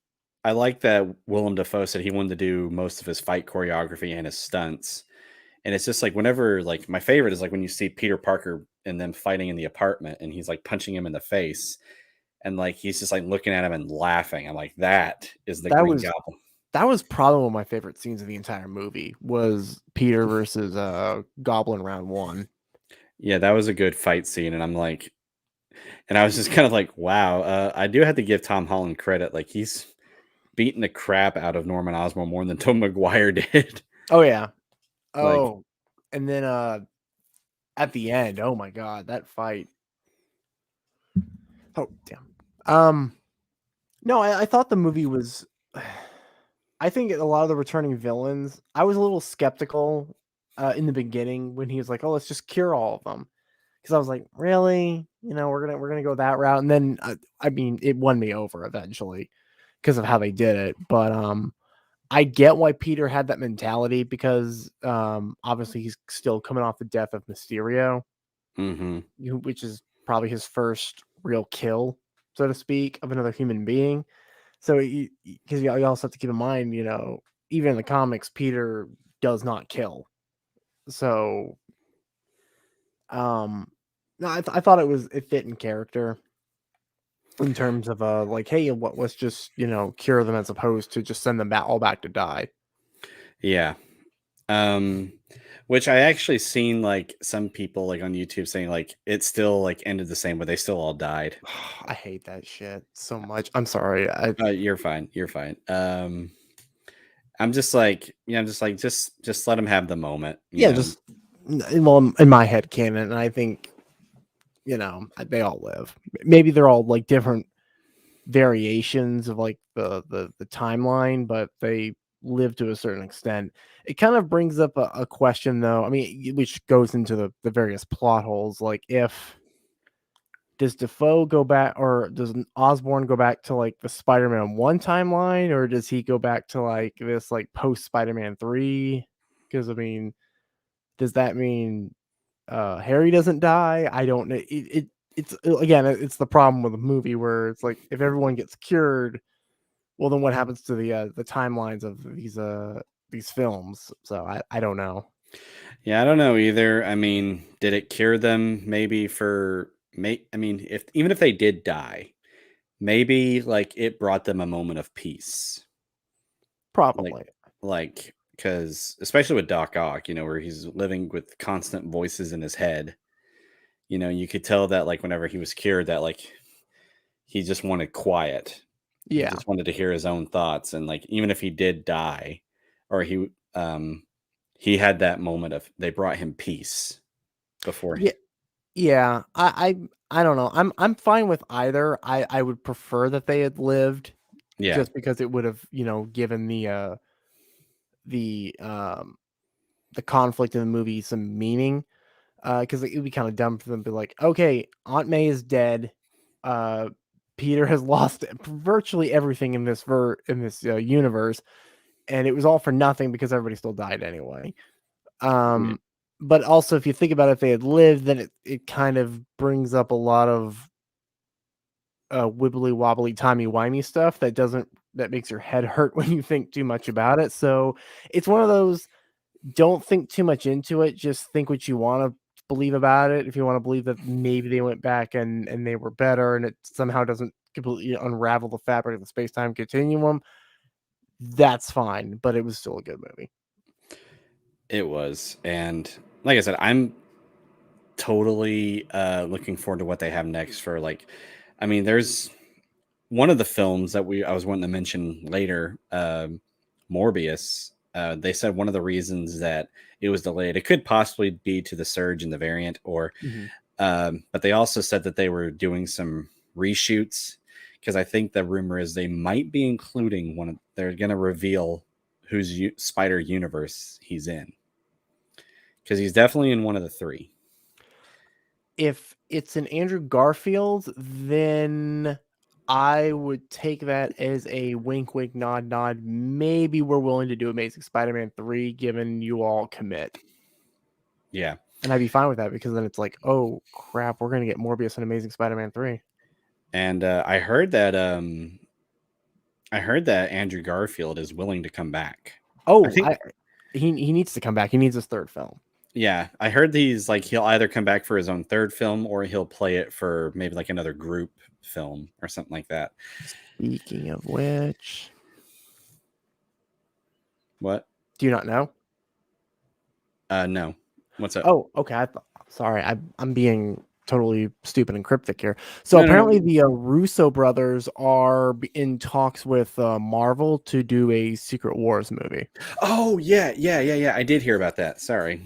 I like that Willem Dafoe said he wanted to do most of his fight choreography and his stunts. And it's just like whenever, like, my favorite is like when you see Peter Parker and them fighting in the apartment and he's like punching him in the face, and like he's just like looking at him and laughing. I'm like, that is the That Green was Goblin. that was probably one of my favorite scenes of the entire movie was Peter versus Goblin round 1. Yeah, that was a good fight scene. And I'm like, and I was just kind of like, wow, I do have to give Tom Holland credit. Like he's beating the crap out of Norman Osborn more than Tom Maguire did. Oh yeah. Like, Oh. And then at the end, oh my god, that fight. Oh, damn. No, I thought the movie was I think a lot of the returning villains, I was a little skeptical in the beginning when he was like, "Oh, let's just cure all of them," because I was like, "Really? We're gonna go that route?" And then, I mean, it won me over eventually because of how they did it. But I get why Peter had that mentality because obviously he's still coming off the death of Mysterio, mm-hmm. which is probably his first real kill. so to speak, of another human being. So, because you also have to keep in mind, even in the comics, Peter does not kill. So, no, I thought it fit in character in terms of like, hey, let's just cure them as opposed to just send them all back to die. Yeah. Which I actually seen like some people like on YouTube saying like it still like ended the same, but they still all died. I hate that shit so much. I'm sorry. You're fine. You're fine. I'm just like, I'm just like, just let them have the moment, Yeah, just well, in my head canon, and I think they all live. Maybe they're all like different variations of like the timeline, but they live to a certain extent. It kind of brings up a question though. I mean, which goes into the various plot holes. Like, does Defoe go back, or does Osborn go back to like the Spider-Man 1 timeline, or does he go back to like this like post Spider-Man 3? Because I mean, does that mean Harry doesn't die? I don't know. It's again, it's the problem with the movie where it's like if everyone gets cured, well, then what happens to the timelines of these films? So I don't know. Yeah, I don't know either. I mean, did it cure them? Maybe for I mean, if even if they did die, maybe like it brought them a moment of peace. Like, Probably. because especially with Doc Ock, where he's living with constant voices in his head. You could tell that like whenever he was cured, that like he just wanted quiet. He Yeah. just wanted to hear his own thoughts, and like even if he did die, or he had that moment of they brought him peace before. Yeah. Yeah. I don't know. I'm fine with either. I would prefer that they had lived, Yeah, just because it would have, given the the conflict in the movie some meaning. Because it would be kind of dumb for them to be like, okay, Aunt May is dead. Uh, Peter has lost virtually everything in this universe, and it was all for nothing because everybody still died anyway. yeah, Um, but also, if you think about it, if they had lived, then it kind of brings up a lot of wibbly wobbly timey wimey stuff that makes your head hurt when you think too much about it. So it's one of those, don't think too much into it. Just think what you want to believe about it. If you want to believe that maybe they went back and they were better, and it somehow doesn't completely unravel the fabric of the space time continuum, that's fine. But it was still a good movie. it was. And like I said, I'm totally looking forward to what they have next for like. I mean, there's one of the films that I was wanting to mention later, Morbius. They said one of the reasons that it was delayed, it could possibly be to the surge in the variant, or Mm-hmm. but they also said that they were doing some reshoots because I think the rumor is they might be including one. They're going to reveal whose Spider Universe he's in because he's definitely in one of the three. If it's an Andrew Garfield, then I would take that as a wink, wink, nod, nod. Maybe we're willing to do Amazing Spider-Man 3, given you all commit. Yeah. And I'd be fine with that, because then it's like, oh crap, we're gonna get Morbius and Amazing Spider-Man 3. And I heard that Andrew Garfield is willing to come back. I Oh, think he needs to come back. He needs his third film. yeah, I heard he's like he'll either come back for his own third film or he'll play it for maybe like another group film or something like that. Speaking of which, What? do you not know? No. What's up? Oh, okay. Sorry, I'm being totally stupid and cryptic here. So No, no, no. apparently, the Russo brothers are in talks with Marvel to do a Secret Wars movie. Oh yeah, yeah, yeah, yeah. I did hear about that. Sorry.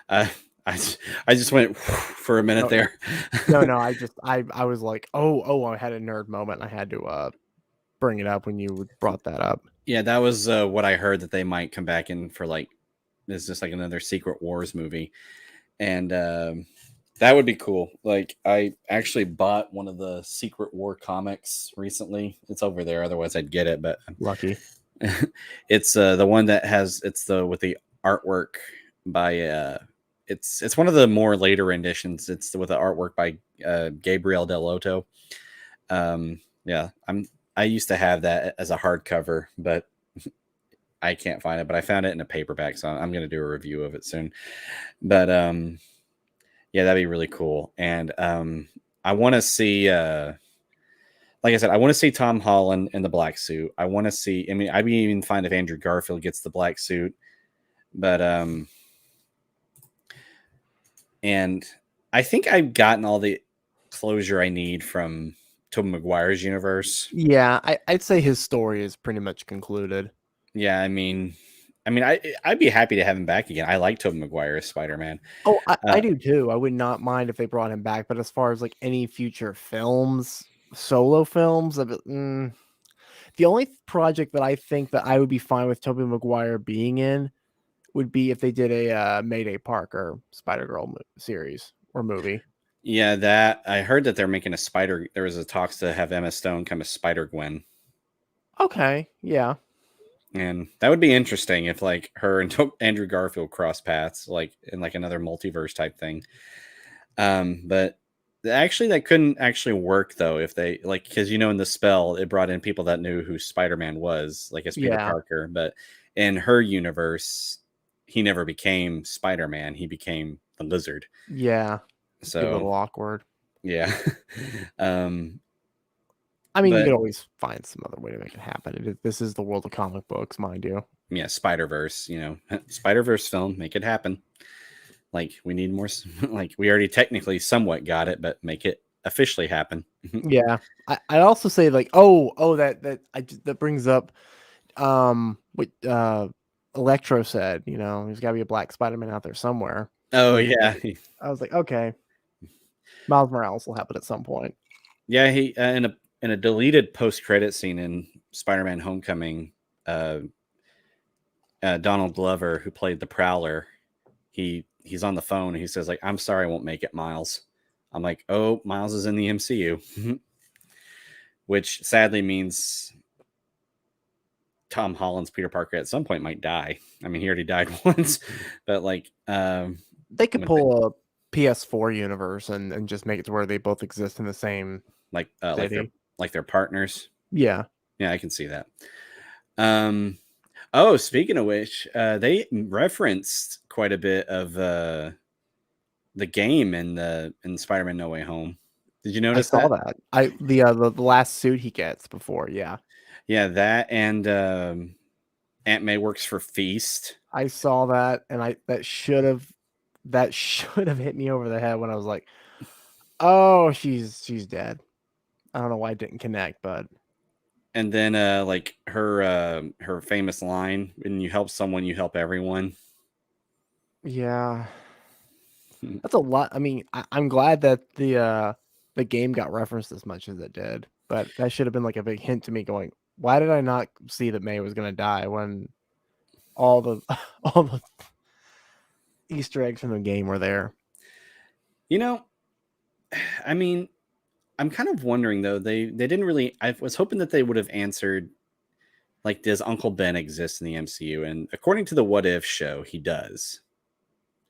uh, I just went for a minute No, there. no. I was like, oh, I had a nerd moment. I had to bring it up when you brought that up. Yeah, that was what I heard, that they might come back in for like this, just like another Secret Wars movie, and that would be cool. Like I actually bought one of the Secret War comics recently. It's over there, otherwise I'd get it. But Lucky. it's the one that has it's the with the artwork by it's one of the more later renditions. It's with the artwork by Gabriel Del Otto. Yeah, I used to have that as a hardcover, but I can't find it. But I found it in a paperback, so I'm going to do a review of it soon. But yeah, that'd be really cool. And I want to see, like I said, I want to see Tom Holland in the black suit. I want to see. I mean, I'd be even fine if Andrew Garfield gets the black suit, but and I think I've gotten all the closure I need from Tobey Maguire's universe. Yeah, I'd say his story is pretty much concluded. Yeah, I'd be happy to have him back again. I like Tobey Maguire as Spider-Man. Oh, I do too. I would not mind if they brought him back. But as far as like any future films, solo films, the only project that I think that I would be fine with Tobey Maguire being in would be if they did a Mayday Parker Spider-Girl series or movie. Yeah, that I heard that they're making a Spider. There was a talks to have Emma Stone come as Spider-Gwen. Okay, yeah. And that would be interesting if like her and Andrew Garfield cross paths, like in like another multiverse type thing. But actually, that couldn't actually work though if they like because in the spell it brought in people that knew who Spider-Man was, like as Peter Parker. But in her universe, he never became Spider-Man. He became the Lizard. Yeah. So a little awkward. Yeah. I mean, you could always find some other way to make it happen. This is the world of comic books, mind you. Yeah, Spider-Verse, Spider-Verse film, make it happen. Like, we need more, like, we already technically somewhat got it, but make it officially happen. Yeah. I'd also say, like, that brings up what Electro said, there's got to be a black Spider-Man out there somewhere. Oh, yeah. I was like, okay. Miles Morales will happen at some point. Yeah, he in a deleted post-credit scene in Spider-Man Homecoming, Donald Glover, who played the Prowler, he's on the phone and he says, like, I'm sorry I won't make it, Miles. I'm like, oh, Miles is in the MCU. Which sadly means Tom Holland's Peter Parker at some point might die. I mean, he already died once, but like they could pull a PS4 universe and just make it to where they both exist in the same like they're partners. Yeah. Yeah, I can see that. Oh, speaking of which, they referenced quite a bit of the game in Spider-Man No Way Home. Did you notice that? I saw that. The last suit he gets before, yeah. Yeah, that and Aunt May works for Feast. I saw that, and that should have hit me over the head when I was like, "Oh, she's dead." I don't know why I didn't connect, but. And then like her famous line, when you help someone, you help everyone. Yeah. That's a lot. I mean, I'm glad that the game got referenced as much as it did, but that should have been like a big hint to me going, why did I not see that May was going to die when all the Easter eggs from the game were there? I mean, I'm kind of wondering though, they didn't really, I was hoping that they would have answered, like, does Uncle Ben exist in the MCU? And according to the What If show, he does.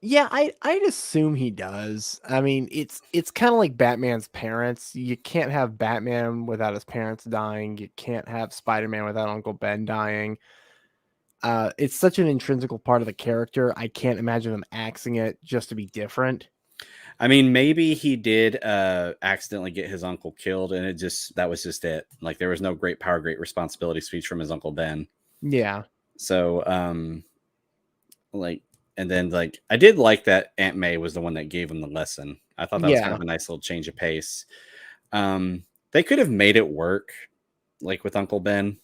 Yeah, I'd assume he does. I mean, it's kind of like Batman's parents. You can't have Batman without his parents dying. You can't have Spider-Man without Uncle Ben dying. It's such an intrinsic part of the character. I can't imagine them axing it just to be different. I mean, maybe he did accidentally get his uncle killed, and that was just it. Like, there was no great power, great responsibility speech from his Uncle Ben. Yeah. So, like, and then like I did like that Aunt May was the one that gave him the lesson. I thought that was kind of a nice little change of pace. They could have made it work, like with Uncle Ben.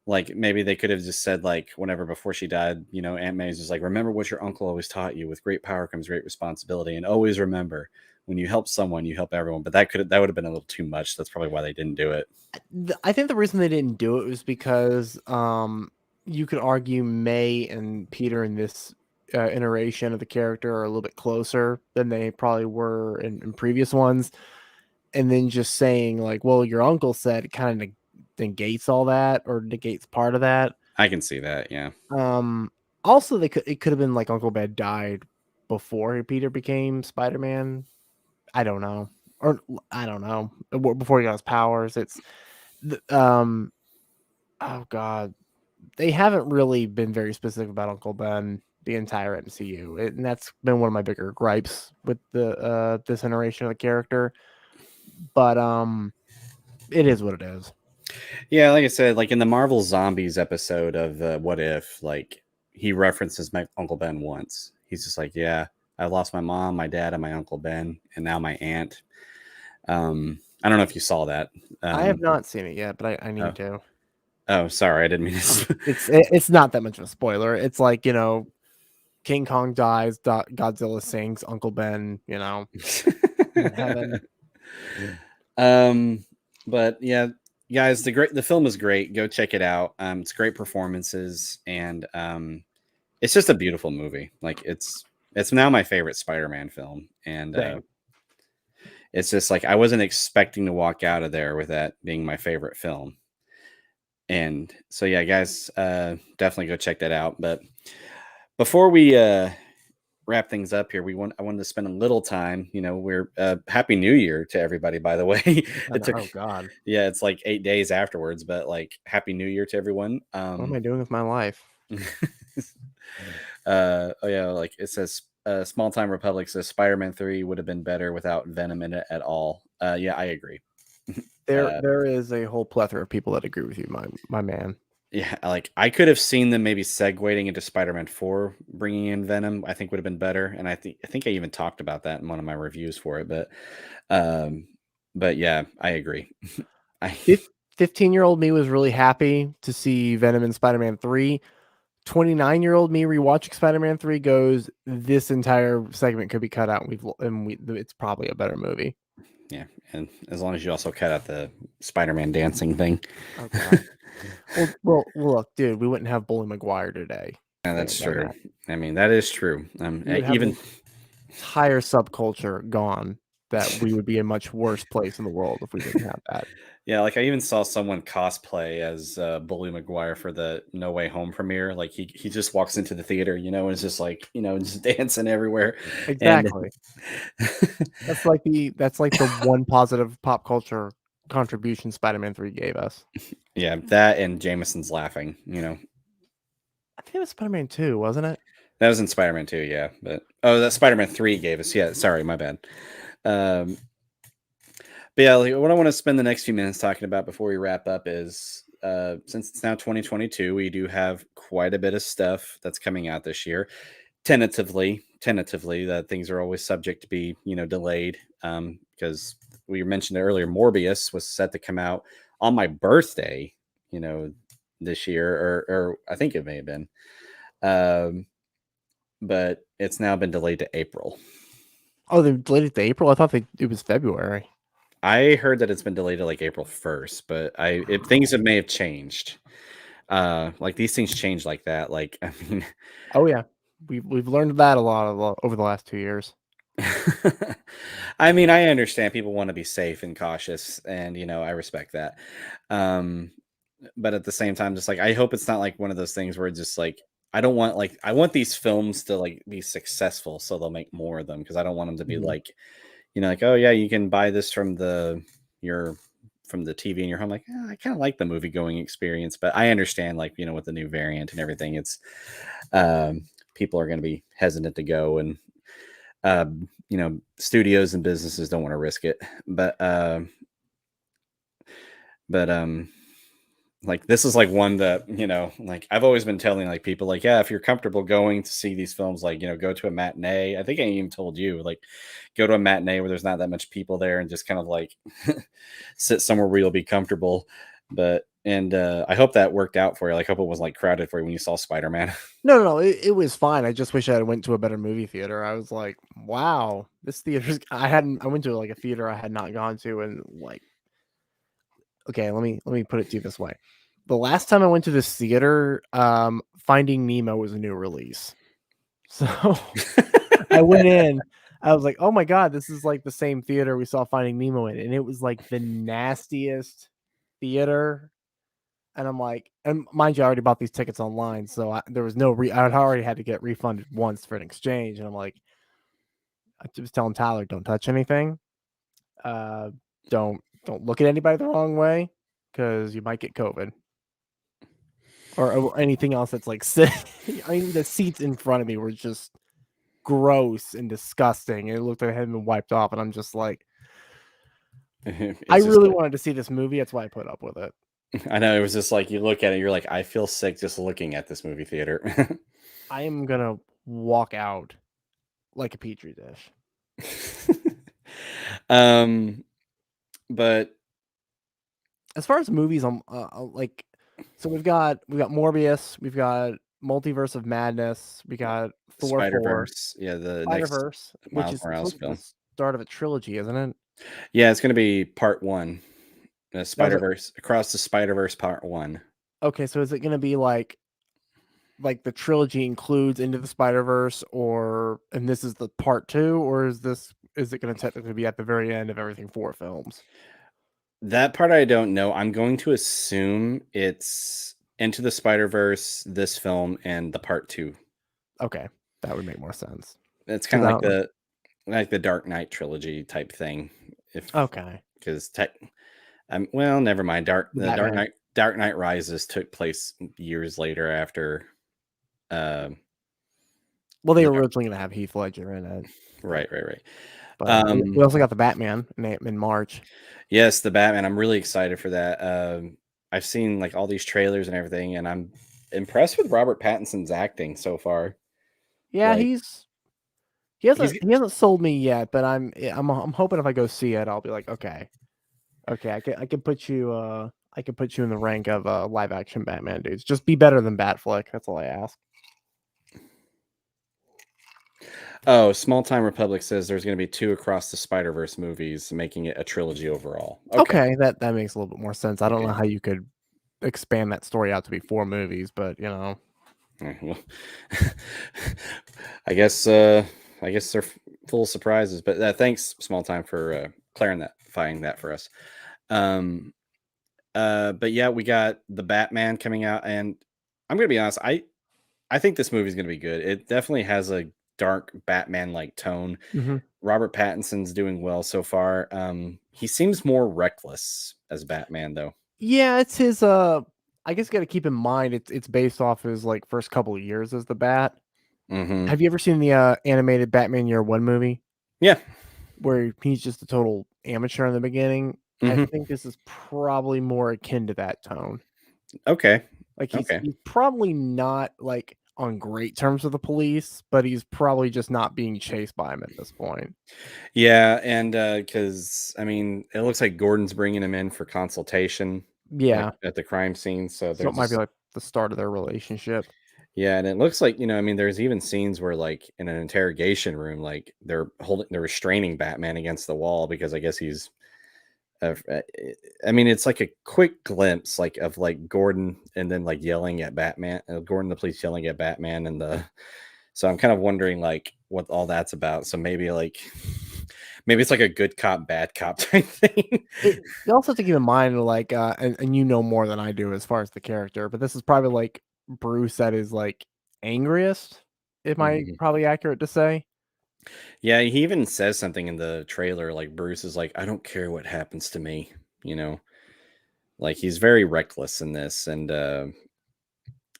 Like, maybe they could have just said, like, whenever before she died, Aunt May's just like, remember what your uncle always taught you: with great power comes great responsibility, and always remember, when you help someone, you help everyone. But that would have been a little too much. That's probably why they didn't do it. I think the reason they didn't do it was because you could argue May and Peter in this iteration of the character are a little bit closer than they probably were in previous ones. And then just saying, like, well, your uncle said, it kind of negates all that, or negates part of that. I can see that, yeah. Also, it could have been like Uncle Ben died before Peter became Spider-Man. I don't know. or I don't know, before he got his powers. It's oh god, they haven't really been very specific about Uncle Ben the entire MCU, and that's been one of my bigger gripes with the this iteration of the character. But it is what it is. Yeah, like I said, like in the Marvel Zombies episode of What If, like he references my Uncle Ben once. He's just like, "Yeah, I lost my mom, my dad, and my Uncle Ben, and now my aunt." I don't know if you saw that. I have not seen it yet, but I Oh, need to. oh, sorry, I didn't mean to. It's not that much of a spoiler. It's like, King Kong dies, Godzilla sings, Uncle Ben, in heaven. um, but yeah, guys, the film is great. Go check it out. It's great performances, and it's just a beautiful movie. Like it's now my favorite Spider-Man film, and Same. it's just like I wasn't expecting to walk out of there with that being my favorite film. And so yeah, guys, definitely go check that out. But before we wrap things up here, I wanted to spend a little time. We're Happy New Year to everybody, by the way. It took Oh God, yeah, it's like 8 days afterwards, but like Happy New Year to everyone. what am I doing with my life? Oh yeah, like it says Small Time Republic says Spider-Man 3 would have been better without Venom in it at all. Yeah, I agree. There is a whole plethora of people that agree with you, my man. Yeah, like I could have seen them maybe segueing into Spider-Man 4, bringing in Venom. I think would have been better, and I think I even talked about that in one of my reviews for it. Um, but yeah, I agree. I 15-year-old me was really happy to see Venom in Spider-Man 3. 29-year-old me rewatching Spider-Man 3 goes, this entire segment could be cut out, and it's probably a better movie. yeah, and as long as you also cut out the Spider-Man dancing thing. Oh God. well, look, dude, we wouldn't have Bully Maguire today. Yeah, that's true. I mean, that is true. We would have Even an entire subculture gone, that we would be in a much worse place in the world if we didn't have that. yeah, like I even saw someone cosplay as Bully Maguire for the No Way Home premiere. Like he just walks into the theater, and it's just like just dancing everywhere. Exactly. And That's like the one positive pop culture contribution Spider-Man 3 gave us. yeah, that and Jameson's laughing. I think it was Spider-Man 2, wasn't it? That was in Spider-Man 2, yeah. But that Spider-Man 3 gave us. Yeah, sorry, my bad. But yeah, like, what I want to spend the next few minutes talking about before we wrap up is since it's now 2022, we do have quite a bit of stuff that's coming out this year. Tentatively, that things are always subject to be, delayed. Because we mentioned it earlier, Morbius was set to come out on my birthday, this year, or I think it may have been. But it's now been delayed to April. Oh, they delayed it to April? I thought it was February. I heard that it's been delayed to like April 1st, but things may have changed. Like these things change like that. Like, I mean, Oh yeah, we've learned that a lot over the last 2 years. I mean, I understand people want to be safe and cautious, and I respect that. But at the same time, just like I hope it's not like one of those things where it's just like I want these films to like be successful, so they'll make more of them because I don't want them to be like, like, oh yeah, you can buy this from the TV in your home. Like, I kind of like the movie going experience, but I understand like with the new variant and everything, it's people are going to be hesitant to go, and studios and businesses don't want to risk it, but like this is like one that like I've always been telling like people like, yeah, if you're comfortable going to see these films, like go to a matinee. I think I even told you like go to a matinee where there's not that much people there and just kind of like sit somewhere where you'll be comfortable. But I hope that worked out for you. Like, hope it was like crowded for you when you saw Spider-Man. No, it was fine. I just wish I had went to a better movie theater. I was like, wow, this theater's. I went to like a theater I had not gone to, and like, okay, let me put it to you this way. The last time I went to this theater, Finding Nemo was a new release. So I went in, I was like, oh my God, this is like the same theater we saw Finding Nemo in. And it was like the nastiest theater. And I'm like, and mind you, I already bought these tickets online. So there was no, I already had to get refunded once for an exchange. And I'm like, I was telling Tyler, don't touch anything. Don't look at anybody the wrong way because you might get COVID or anything else that's like I mean, the seats in front of me were just gross and disgusting. It looked like it had been wiped off, and I'm just like, I It's just really like, wanted to see this movie. That's why I put up with it. I know, it was just like you look at it, you're like, I feel sick just looking at this movie theater. I am gonna walk out like a petri dish. um, but As far as movies, I'm like, so we've got Morbius, we've got Multiverse of Madness, we got Thor 4, Spider-Verse, yeah, the next Spider-Verse, which Miles is Morales supposed to be film. the start of a trilogy, isn't it? Yeah, it's gonna be part one. That was Spider-Verse Across the Spider-Verse Part 1. okay. So is it gonna be like the trilogy includes Into the Spider-Verse, or and this is the part two, or is it gonna technically be at the very end of everything four films? That part I don't know. I'm going to assume it's Into the Spider-Verse, this film, and the part 2. Okay, that would make more sense It's because kinda I like don't. the Dark Knight trilogy type thing. If Okay, 'Cause tech well, never mind. the Batman. Dark Knight Rises took place years later after, um, Well, they the were Dark originally gonna have Heath Ledger in it, right, right, right. but we Um, also got the Batman in March. yes, the Batman, I'm really excited for that. I've seen, like, all these trailers and everything, and I'm impressed with Robert Pattinson's acting so far. Yeah, Like, he's he hasn't sold me yet, but I'm hoping if I go see it, I'll be like, okay, okay, I can put you I can put you in the rank of live action Batman dudes. Just be better than Batfleck. That's all I ask. oh, Small Time Republic says there's gonna be 2 Across the Spider-Verse movies, making it a trilogy overall. Okay, Okay, that makes a little bit more sense. I don't know okay. how you could expand that story out to be four movies, but you know. Well, I guess, I guess they're full of surprises, but, thanks, Small Time, for, clarifying that for us. Um, but yeah, we got the Batman coming out, and I'm gonna be honest, I think this movie's gonna be good. It definitely has a dark Batman-like tone. Mhm. Robert Pattinson's doing well so far. He seems more reckless as Batman, though. Yeah, it's his I guess you got to keep in mind it's based off his like first couple of years as the Bat. Mhm. Have you ever seen the animated Batman Year One movie Yeah. where he's just a total amateur in the beginning? I Mhm. think this is probably more akin to that tone. Okay. Like Okay. he's probably not like on great terms with the police, but he's probably just not being chased by him at this point. Yeah, and, because I mean, it looks like Gordon's bringing him in for consultation, like, Yeah, at the crime scene, so so they're it might be just like the start of their relationship. yeah, and it looks like, I mean, there's even scenes where, like, in an interrogation room, like, they're restraining Batman against the wall because I guess he's, I mean, it's like a quick glimpse, like, of, like, Gordon and then, like, yelling at Batman Gordon the police yelling at Batman and the so I'm kind of wondering, like, what all that's about, so maybe, like maybe it's like a good cop, bad cop type thing. You also have to keep in mind, like, and you know more than I do as far as the character, but this is probably like Bruce at his like angriest. Am I Mhm. probably accurate to say? Yeah, he even says something in the trailer, like, Bruce is like, "I don't care what happens to me," you know? Like, he's very reckless in this, and,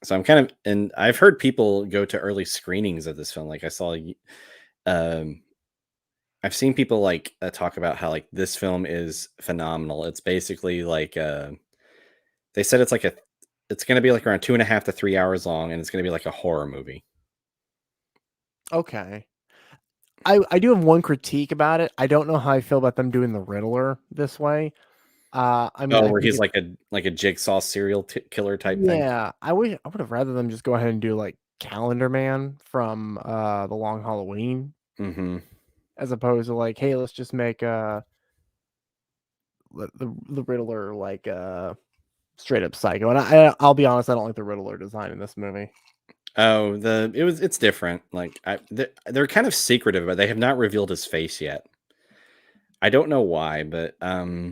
so I'm kind of and I've heard people go to early screenings of this film, like, um I've seen people, like, talk about how, like, this film is phenomenal. It's basically like, they said it's gonna be, like, around 2.5 to 3 hours long, and it's gonna be like a horror movie. Okay. I do have one critique about it. I don't know how I feel about them doing the Riddler this way. I mean, Oh, I where think he's it's like a jigsaw serial killer type thing? yeah. I would have rather them just go ahead and do like Calendar Man from the Long Halloween Mhm. as opposed to like, hey, let's just make the Riddler like straight up psycho. And I'll be honest, I don't like the Riddler design in this movie. Oh, it's different. Like, they're kind of secretive, but they have not revealed his face yet. I don't know why, but, uh,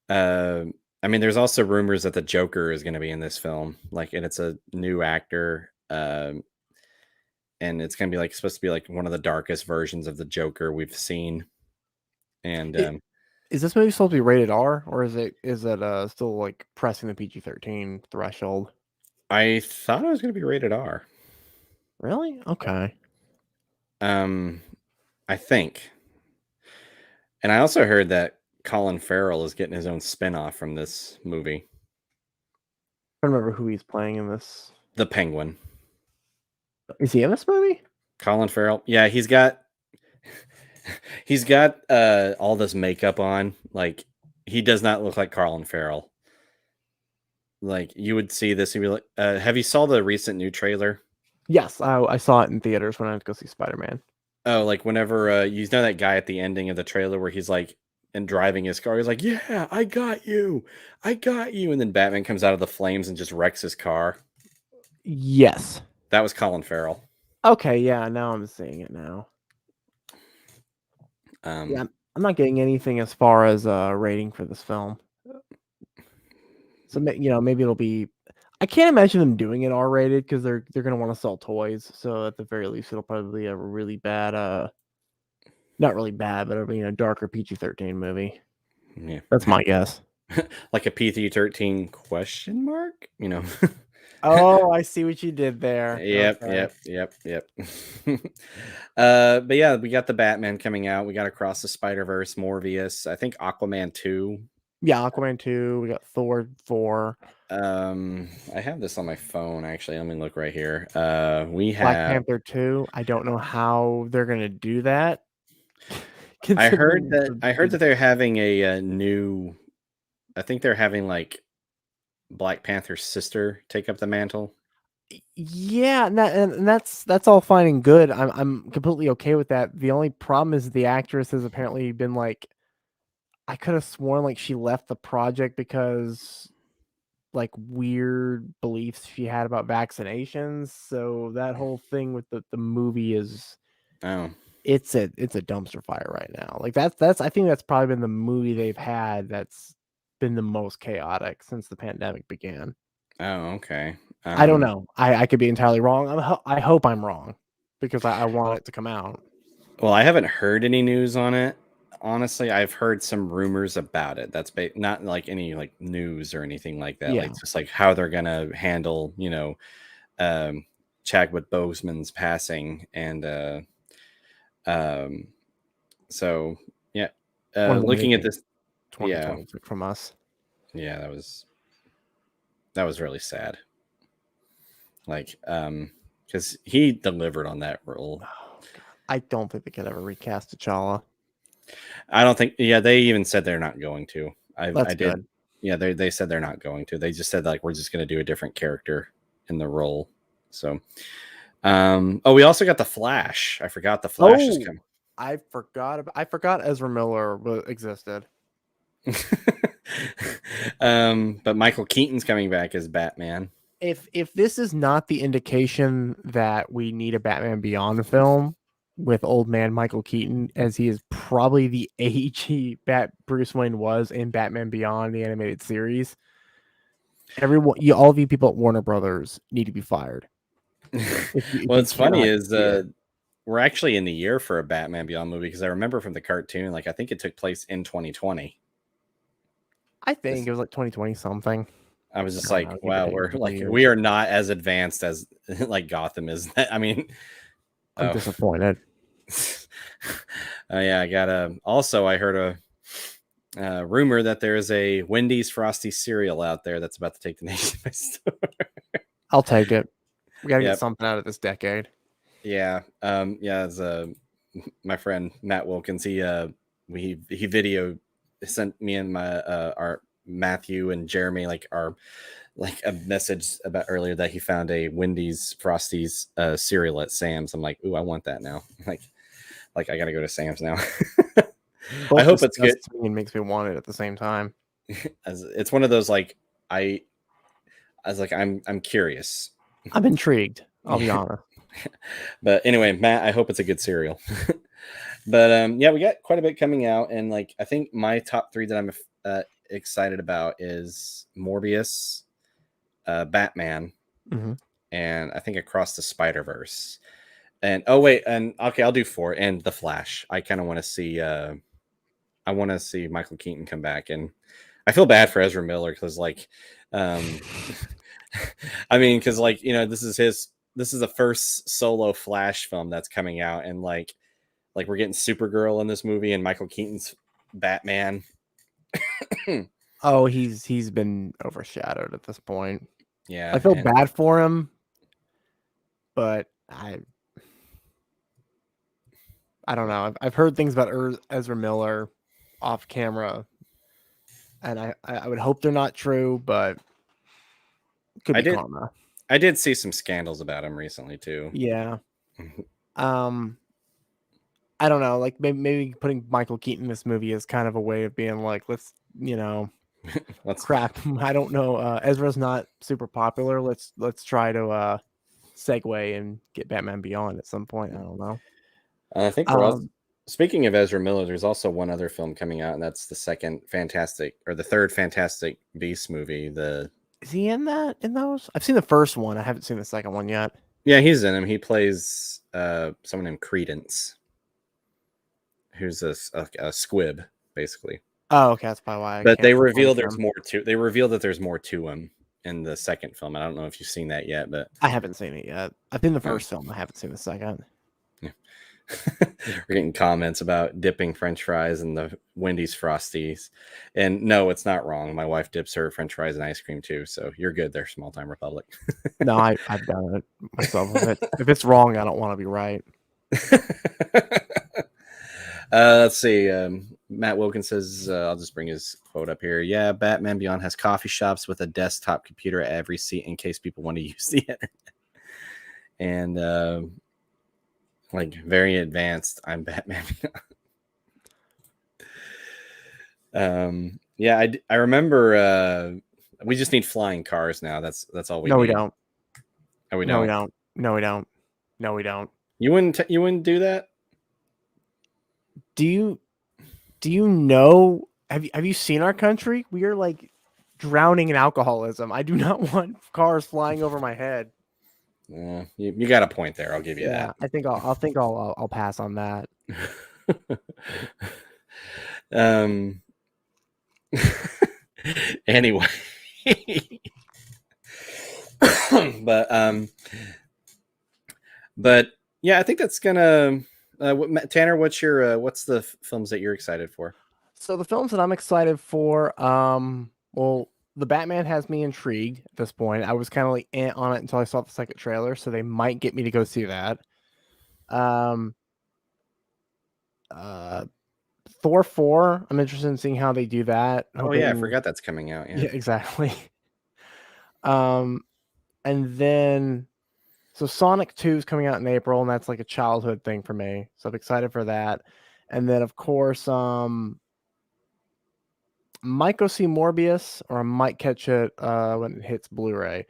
I mean, there's also rumors that the Joker is gonna be in this film, like, and it's a new actor, and it's gonna be, like supposed to be, like, one of the darkest versions of the Joker we've seen. And Is this movie supposed to be rated R, or is it still like pressing the PG-13 threshold? I thought it was going to be rated R. Really? Okay. I think. And I also heard that Colin Farrell is getting his own spin-off from this movie. I don't remember who he's playing in this. The Penguin. Is he in this movie? Colin Farrell. Yeah, he's got all this makeup on. Like, he does not look like Colin Farrell. Like, you would see this and be like, have you saw the recent new trailer? Yes, I saw it in theaters when I went to go see Spider-Man. Oh, like whenever you know that guy at the ending of the trailer where he's like and driving his car, he's like, "Yeah, I got you, and then Batman comes out of the flames and just wrecks his car. Yes. That was Colin Farrell. Okay, yeah, now I'm seeing it now. Yeah, I'm not getting anything as far as rating for this film. So maybe it'll be. I can't imagine them doing it R-rated because they're gonna want to sell toys. So at the very least, it'll probably be a really bad, not really bad, but it'll be a darker PG-13 movie. Yeah, that's my guess. Like a PG-13 question mark, Oh, I see what you did there. Yep, Okay. yep. But yeah, we got the Batman coming out. We got Across the Spider-Verse, Morbius. I think Aquaman 2. Yeah, Aquaman 2. We got Thor 4. I have this on my phone actually. Let me look right here. We Black have Panther 2. I don't know how they're gonna do that. I heard that they're having a new. I think they're having like Black Panther's sister take up the mantle. Yeah, and that's all fine and good. I'm completely okay with that. The only problem is the actress has apparently been like, I could have sworn like she left the project because like weird beliefs she had about vaccinations. So that whole thing with the movie is it's a dumpster fire right now. Like that's I think that's probably been the movie they've had that's been the most chaotic since the pandemic began. Oh, okay. I don't know. I could be entirely wrong. I hope I'm wrong because I want it to come out. Well, I haven't heard any news on it. Honestly, I've heard some rumors about it. That's not like any like news or anything like that. Yeah. Like just like how they're gonna handle, Chadwick Boseman's passing, and so yeah, looking at this, 2020 from us. Yeah, that was really sad. Like, because he delivered on that role. Oh, I don't think they could ever recast T'Challa. I don't think. Yeah, they even said they're not going to. I did. Good. Yeah, they said they're not going to. They just said like we're just going to do a different character in the role. So, we also got the Flash. I forgot the Flash is coming. I forgot Ezra Miller existed. But Michael Keaton's coming back as Batman. If this is not the indication that we need a Batman Beyond film with old man Michael Keaton, as he is probably the age Bruce Wayne was in Batman Beyond, the animated series, all of you people at Warner Brothers need to be fired. What's funny is we're actually in the year for a Batman Beyond movie, because I remember from the cartoon, like I think it took place in 2020. I think it was like 2020 something. I was just like, wow, we are not as advanced as like Gotham is. I mean, I'm disappointed. Yeah, I heard a rumor that there's a Wendy's Frosty cereal out there that's about to take the nation by storm. I'll take it. We gotta get something out of this decade. Yeah. As my friend Matt Wilkins, he sent me and our Matthew and Jeremy a message about earlier that he found a Wendy's Frosties cereal at Sam's. I'm like, ooh, I want that now. Like I gotta go to Sam's now. I hope it's good. It makes me want it at the same time. It's one of those I'm curious. I'm intrigued. I'll be honest. But anyway, Matt, I hope it's a good cereal. But we got quite a bit coming out, and I think my top 3 that I'm excited about is Morbius, Batman, and I think Across the Spider-Verse. And okay, I'll do 4, and The Flash. I kind of want to see I want to see Michael Keaton come back, and I feel bad for Ezra Miller because like, I mean, because like this is the first solo Flash film that's coming out, and like we're getting Supergirl in this movie, and Michael Keaton's Batman. Oh, he's been overshadowed at this point. Yeah, I feel bad for him, but I don't know. I've heard things about Ezra Miller off camera, and I would hope they're not true, but could be karma. I did see some scandals about him recently too. Yeah. I don't know. Like maybe putting Michael Keaton in this movie is kind of a way of being like, let's crap. I don't know. Ezra's not super popular. Let's try to segue and get Batman Beyond at some point. I don't know. I think speaking of Ezra Miller, there's also one other film coming out, and that's the third Fantastic Beasts movie. Is he in that? In those? I've seen the first one. I haven't seen the second one yet. Yeah, he's in him. He plays someone named Credence, who's a squib, basically. Oh, okay, that's probably why. But they reveal there's more to. They reveal that there's more to him in the second film. I don't know if you've seen that yet, but I haven't seen it yet. I've seen the first film. I haven't seen the second. Yeah. We're getting comments about dipping French fries in the Wendy's Frosties, and no, it's not wrong. My wife dips her French fries in ice cream too, so you're good there, Small Time Republic. No, I've done it myself. If it's wrong, I don't want to be right. Let's see. Matt Wilkins says, I'll just bring his quote up here. Yeah, Batman Beyond has coffee shops with a desktop computer at every seat in case people want to use the internet. And like very advanced. I'm Batman Beyond. Yeah, I remember. We just need flying cars now. That's all we need. No, we don't. Oh, we don't. No, we don't. No, we don't. No, we don't. You wouldn't do that? Do you know? Have you seen our country? We are like drowning in alcoholism. I do not want cars flying over my head. Yeah, you got a point there. I'll give you that. I think I'll pass on that. Anyway. But yeah, I think that's gonna. Tanner, what's the films that you're excited for? So the films that I'm excited for, well, the Batman has me intrigued at this point. I was kind of like on it until I saw the second trailer, so they might get me to go see that. Thor 4, I'm interested in seeing how they do that. Oh yeah, I forgot that's coming out. Yeah, exactly. And then so Sonic 2 is coming out in April, and that's like a childhood thing for me. So I'm excited for that. And then of course, might go see Morbius, or I might catch it when it hits Blu-ray.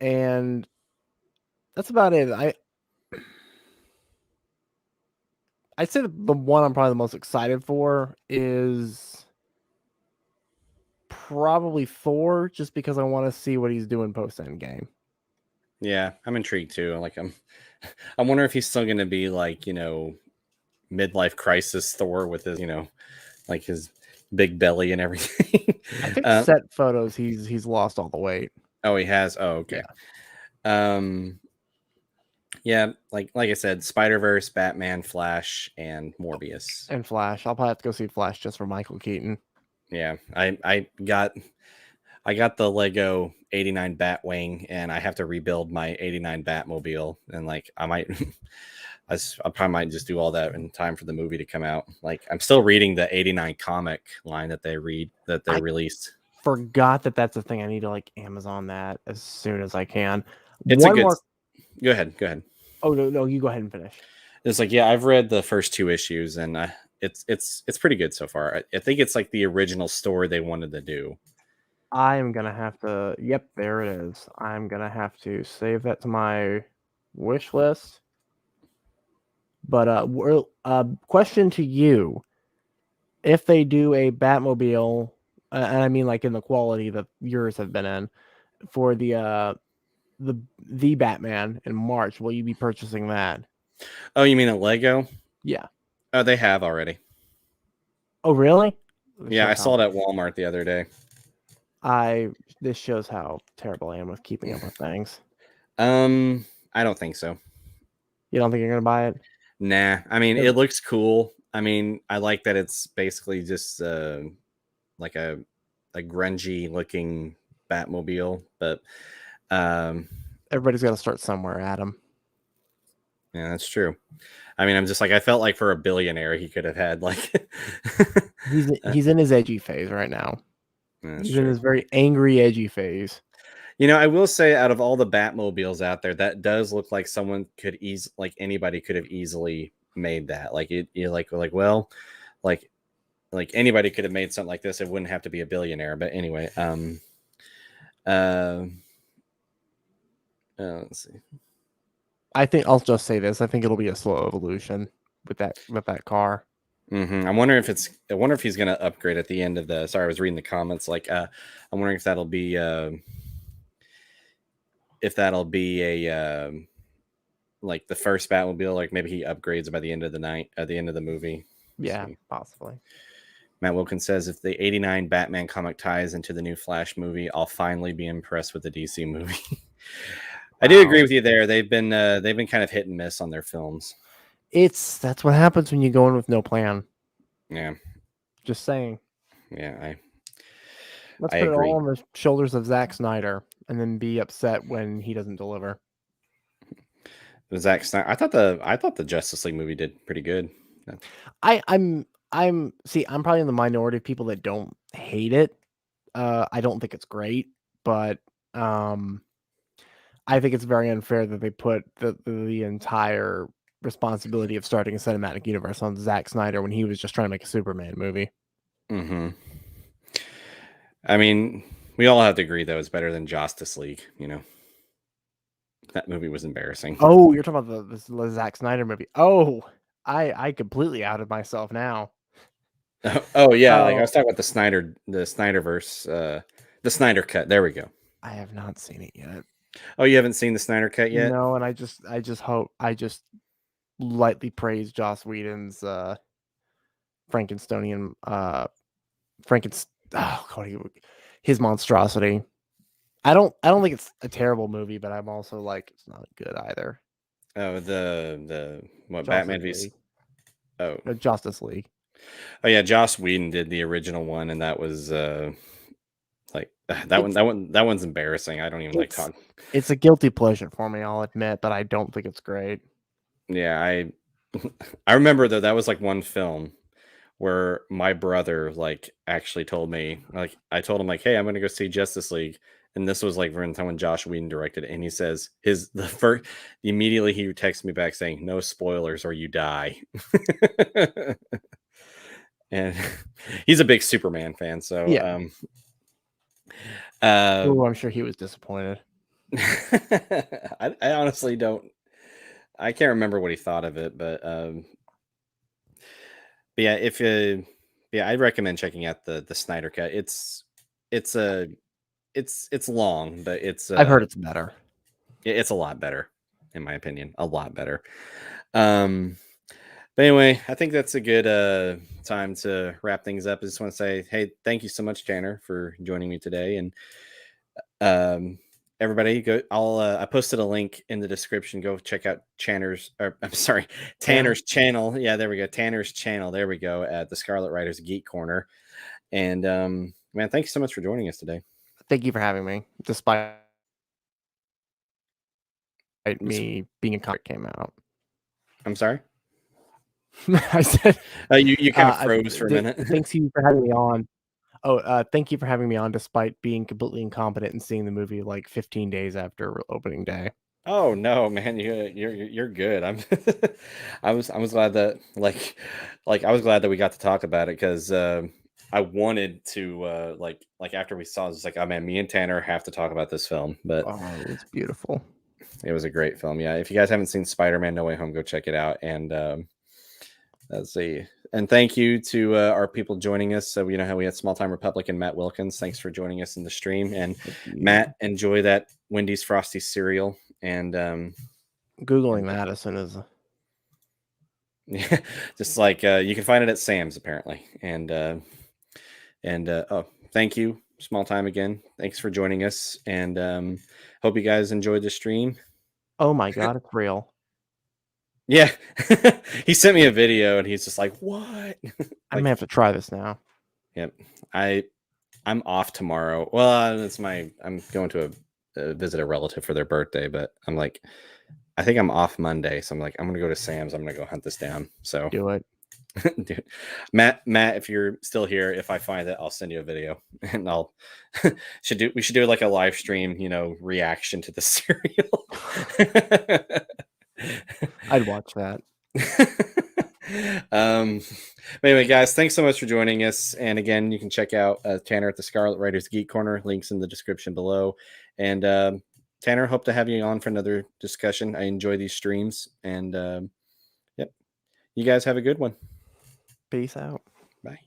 And that's about it. I'd say the one I'm probably the most excited for is probably Thor, just because I want to see what he's doing post Endgame. Yeah, I'm intrigued too. Like I wonder if he's still going to be like midlife crisis Thor with his like his big belly and everything. I think set photos he's lost all the weight. Oh, he has. Oh, okay. Yeah. Yeah, like I said, Spider-Verse, Batman, Flash, and Morbius. And Flash. I'll probably have to go see Flash just for Michael Keaton. Yeah, I got the Lego 89 Batwing, and I have to rebuild my 89 Batmobile, and like I probably might just do all that in time for the movie to come out. Like I'm still reading the 89 comic line that they released. Forgot that's a thing. I need to like Amazon that as soon as I can. It's Go ahead. Oh no, you go ahead and finish. It's like, yeah, I've read the first 2 issues, and it's pretty good so far. I think it's like the original story they wanted to do. I am gonna have to. Yep, there it is. I'm gonna have to save that to my wish list. But question to you: if they do a Batmobile, and I mean like in the quality that yours have been in, for the Batman in March, will you be purchasing that? Oh, you mean a Lego? Yeah. Oh, they have already. Oh, really? This Yeah, I shows saw how it at Walmart the other day. this shows how terrible I am with keeping up with things. I don't think so. You don't think you're gonna buy it? Nah, I mean, Yep. it looks cool. I mean, I like that it's basically just like a grungy looking Batmobile, but um, Everybody's got to start somewhere, Adam. yeah, that's true. I mean, I'm just like, I felt like for a billionaire, he could have had like. He's in his edgy phase right now. That's He's in true. his very angry, edgy phase. You know, I will say, out of all the Batmobiles out there, that does look like someone could like anybody could have easily made that. Like you well, like anybody could have made something like this. It wouldn't have to be a billionaire. But anyway, uh, let's see. I think I'll just say this. I think it'll be a slow evolution with that car. I wonder if he's gonna upgrade at the end of the. Sorry, I was reading the comments. Like, I'm wondering if that'll be a like the first Batmobile. Like maybe he upgrades by the end of the night at the end of the movie. Yeah, possibly. Matt Wilkins says, if the '89 Batman comic ties into the new Flash movie, I'll finally be impressed with the DC movie. I do agree with you there. They've been kind of hit and miss on their films. That's what happens when you go in with no plan. Yeah. Just saying. Yeah, Let's I put agree. it all on the shoulders of Zack Snyder and then be upset when he doesn't deliver. Zack Snyder. I thought the Justice League movie did pretty good. I'm probably in the minority of people that don't hate it. I don't think it's great, but I think it's very unfair that they put the entire responsibility of starting a cinematic universe on Zack Snyder when he was just trying to make a Superman movie. Mm-hmm. I mean, we all have to agree though it's better than Justice League. You know, that movie was embarrassing. Oh, you're talking about the Zack Snyder movie. Oh, I completely outed myself now. Oh yeah, like I was talking about the Snyderverse, the Snyder Cut. There we go. I have not seen it yet. Oh, you haven't seen the Snyder Cut yet? No, and I just lightly praise Joss Whedon's Frankensteinian his monstrosity. I don't think it's a terrible movie, but I'm also like it's not good either. Oh, the what Justice Batman v League. Oh, Justice League. Oh yeah, Joss Whedon did the original one, and that was like that one's embarrassing. I don't even like talking. It's a guilty pleasure for me, I'll admit, but I don't think it's great. Yeah, I remember though that was like one film where my brother like actually told me, like I told him like, hey, I'm gonna go see Justice League. And this was like when Josh Whedon directed it, and he says immediately he texts me back saying, "No spoilers or you die." And he's a big Superman fan, so yeah. I'm sure he was disappointed. I honestly don't. I can't remember what he thought of it, but yeah, I'd recommend checking out the Snyder Cut. It's long, but I've heard it's better. It's a lot better, in my opinion, a lot better. But anyway, I think that's a good time to wrap things up. I just want to say, hey, thank you so much, Tanner, for joining me today, and everybody, go. I posted a link in the description. Go check out Tanner's channel. Yeah, there we go. Tanner's channel. There we go at the Scarlet Writers Geek Corner. And man, thank you so much for joining us today. Thank you for having me, despite me being a comic came out. I'm sorry. I said you kind of froze for a minute. Thanks you for having me on. Thank you for having me on, despite being completely incompetent and seeing the movie like 15 days after opening day. Oh no, man, you're good. I was glad that I was glad that we got to talk about it because I wanted to like after we saw it, was like, oh man, me and Tanner have to talk about this film. But it was beautiful. It was a great film. Yeah, if you guys haven't seen Spider-Man No Way Home, go check it out. And let's see. And thank you to our people joining us. So, you know how we had Small Time Republic and Matt Wilkins. Thanks for joining us in the stream. And Matt, enjoy that Wendy's Frosty cereal. And Googling that as soon as Yeah, just like you can find it at Sam's apparently. And oh, thank you, Small Time again. Thanks for joining us, and hope you guys enjoyed the stream. Oh my god, it's real. Yeah, he sent me a video, and he's just like, "What?" I may have to try this now. Yep, I'm off tomorrow. Well, I'm going to visit a relative for their birthday, but I'm like, I think I'm off Monday, so I'm like, I'm gonna go to Sam's. I'm gonna go hunt this down. So Do it. dude, Matt, if you're still here, if I find it, I'll send you a video, and we should do like a live stream, reaction to the cereal. I'd watch that. Anyway, guys, thanks so much for joining us. And again, you can check out Tanner at the Scarlet Writers Geek Corner. Links in the description below. And Tanner, hope to have you on for another discussion. I enjoy these streams. And yep, you guys have a good one. Peace out. Bye.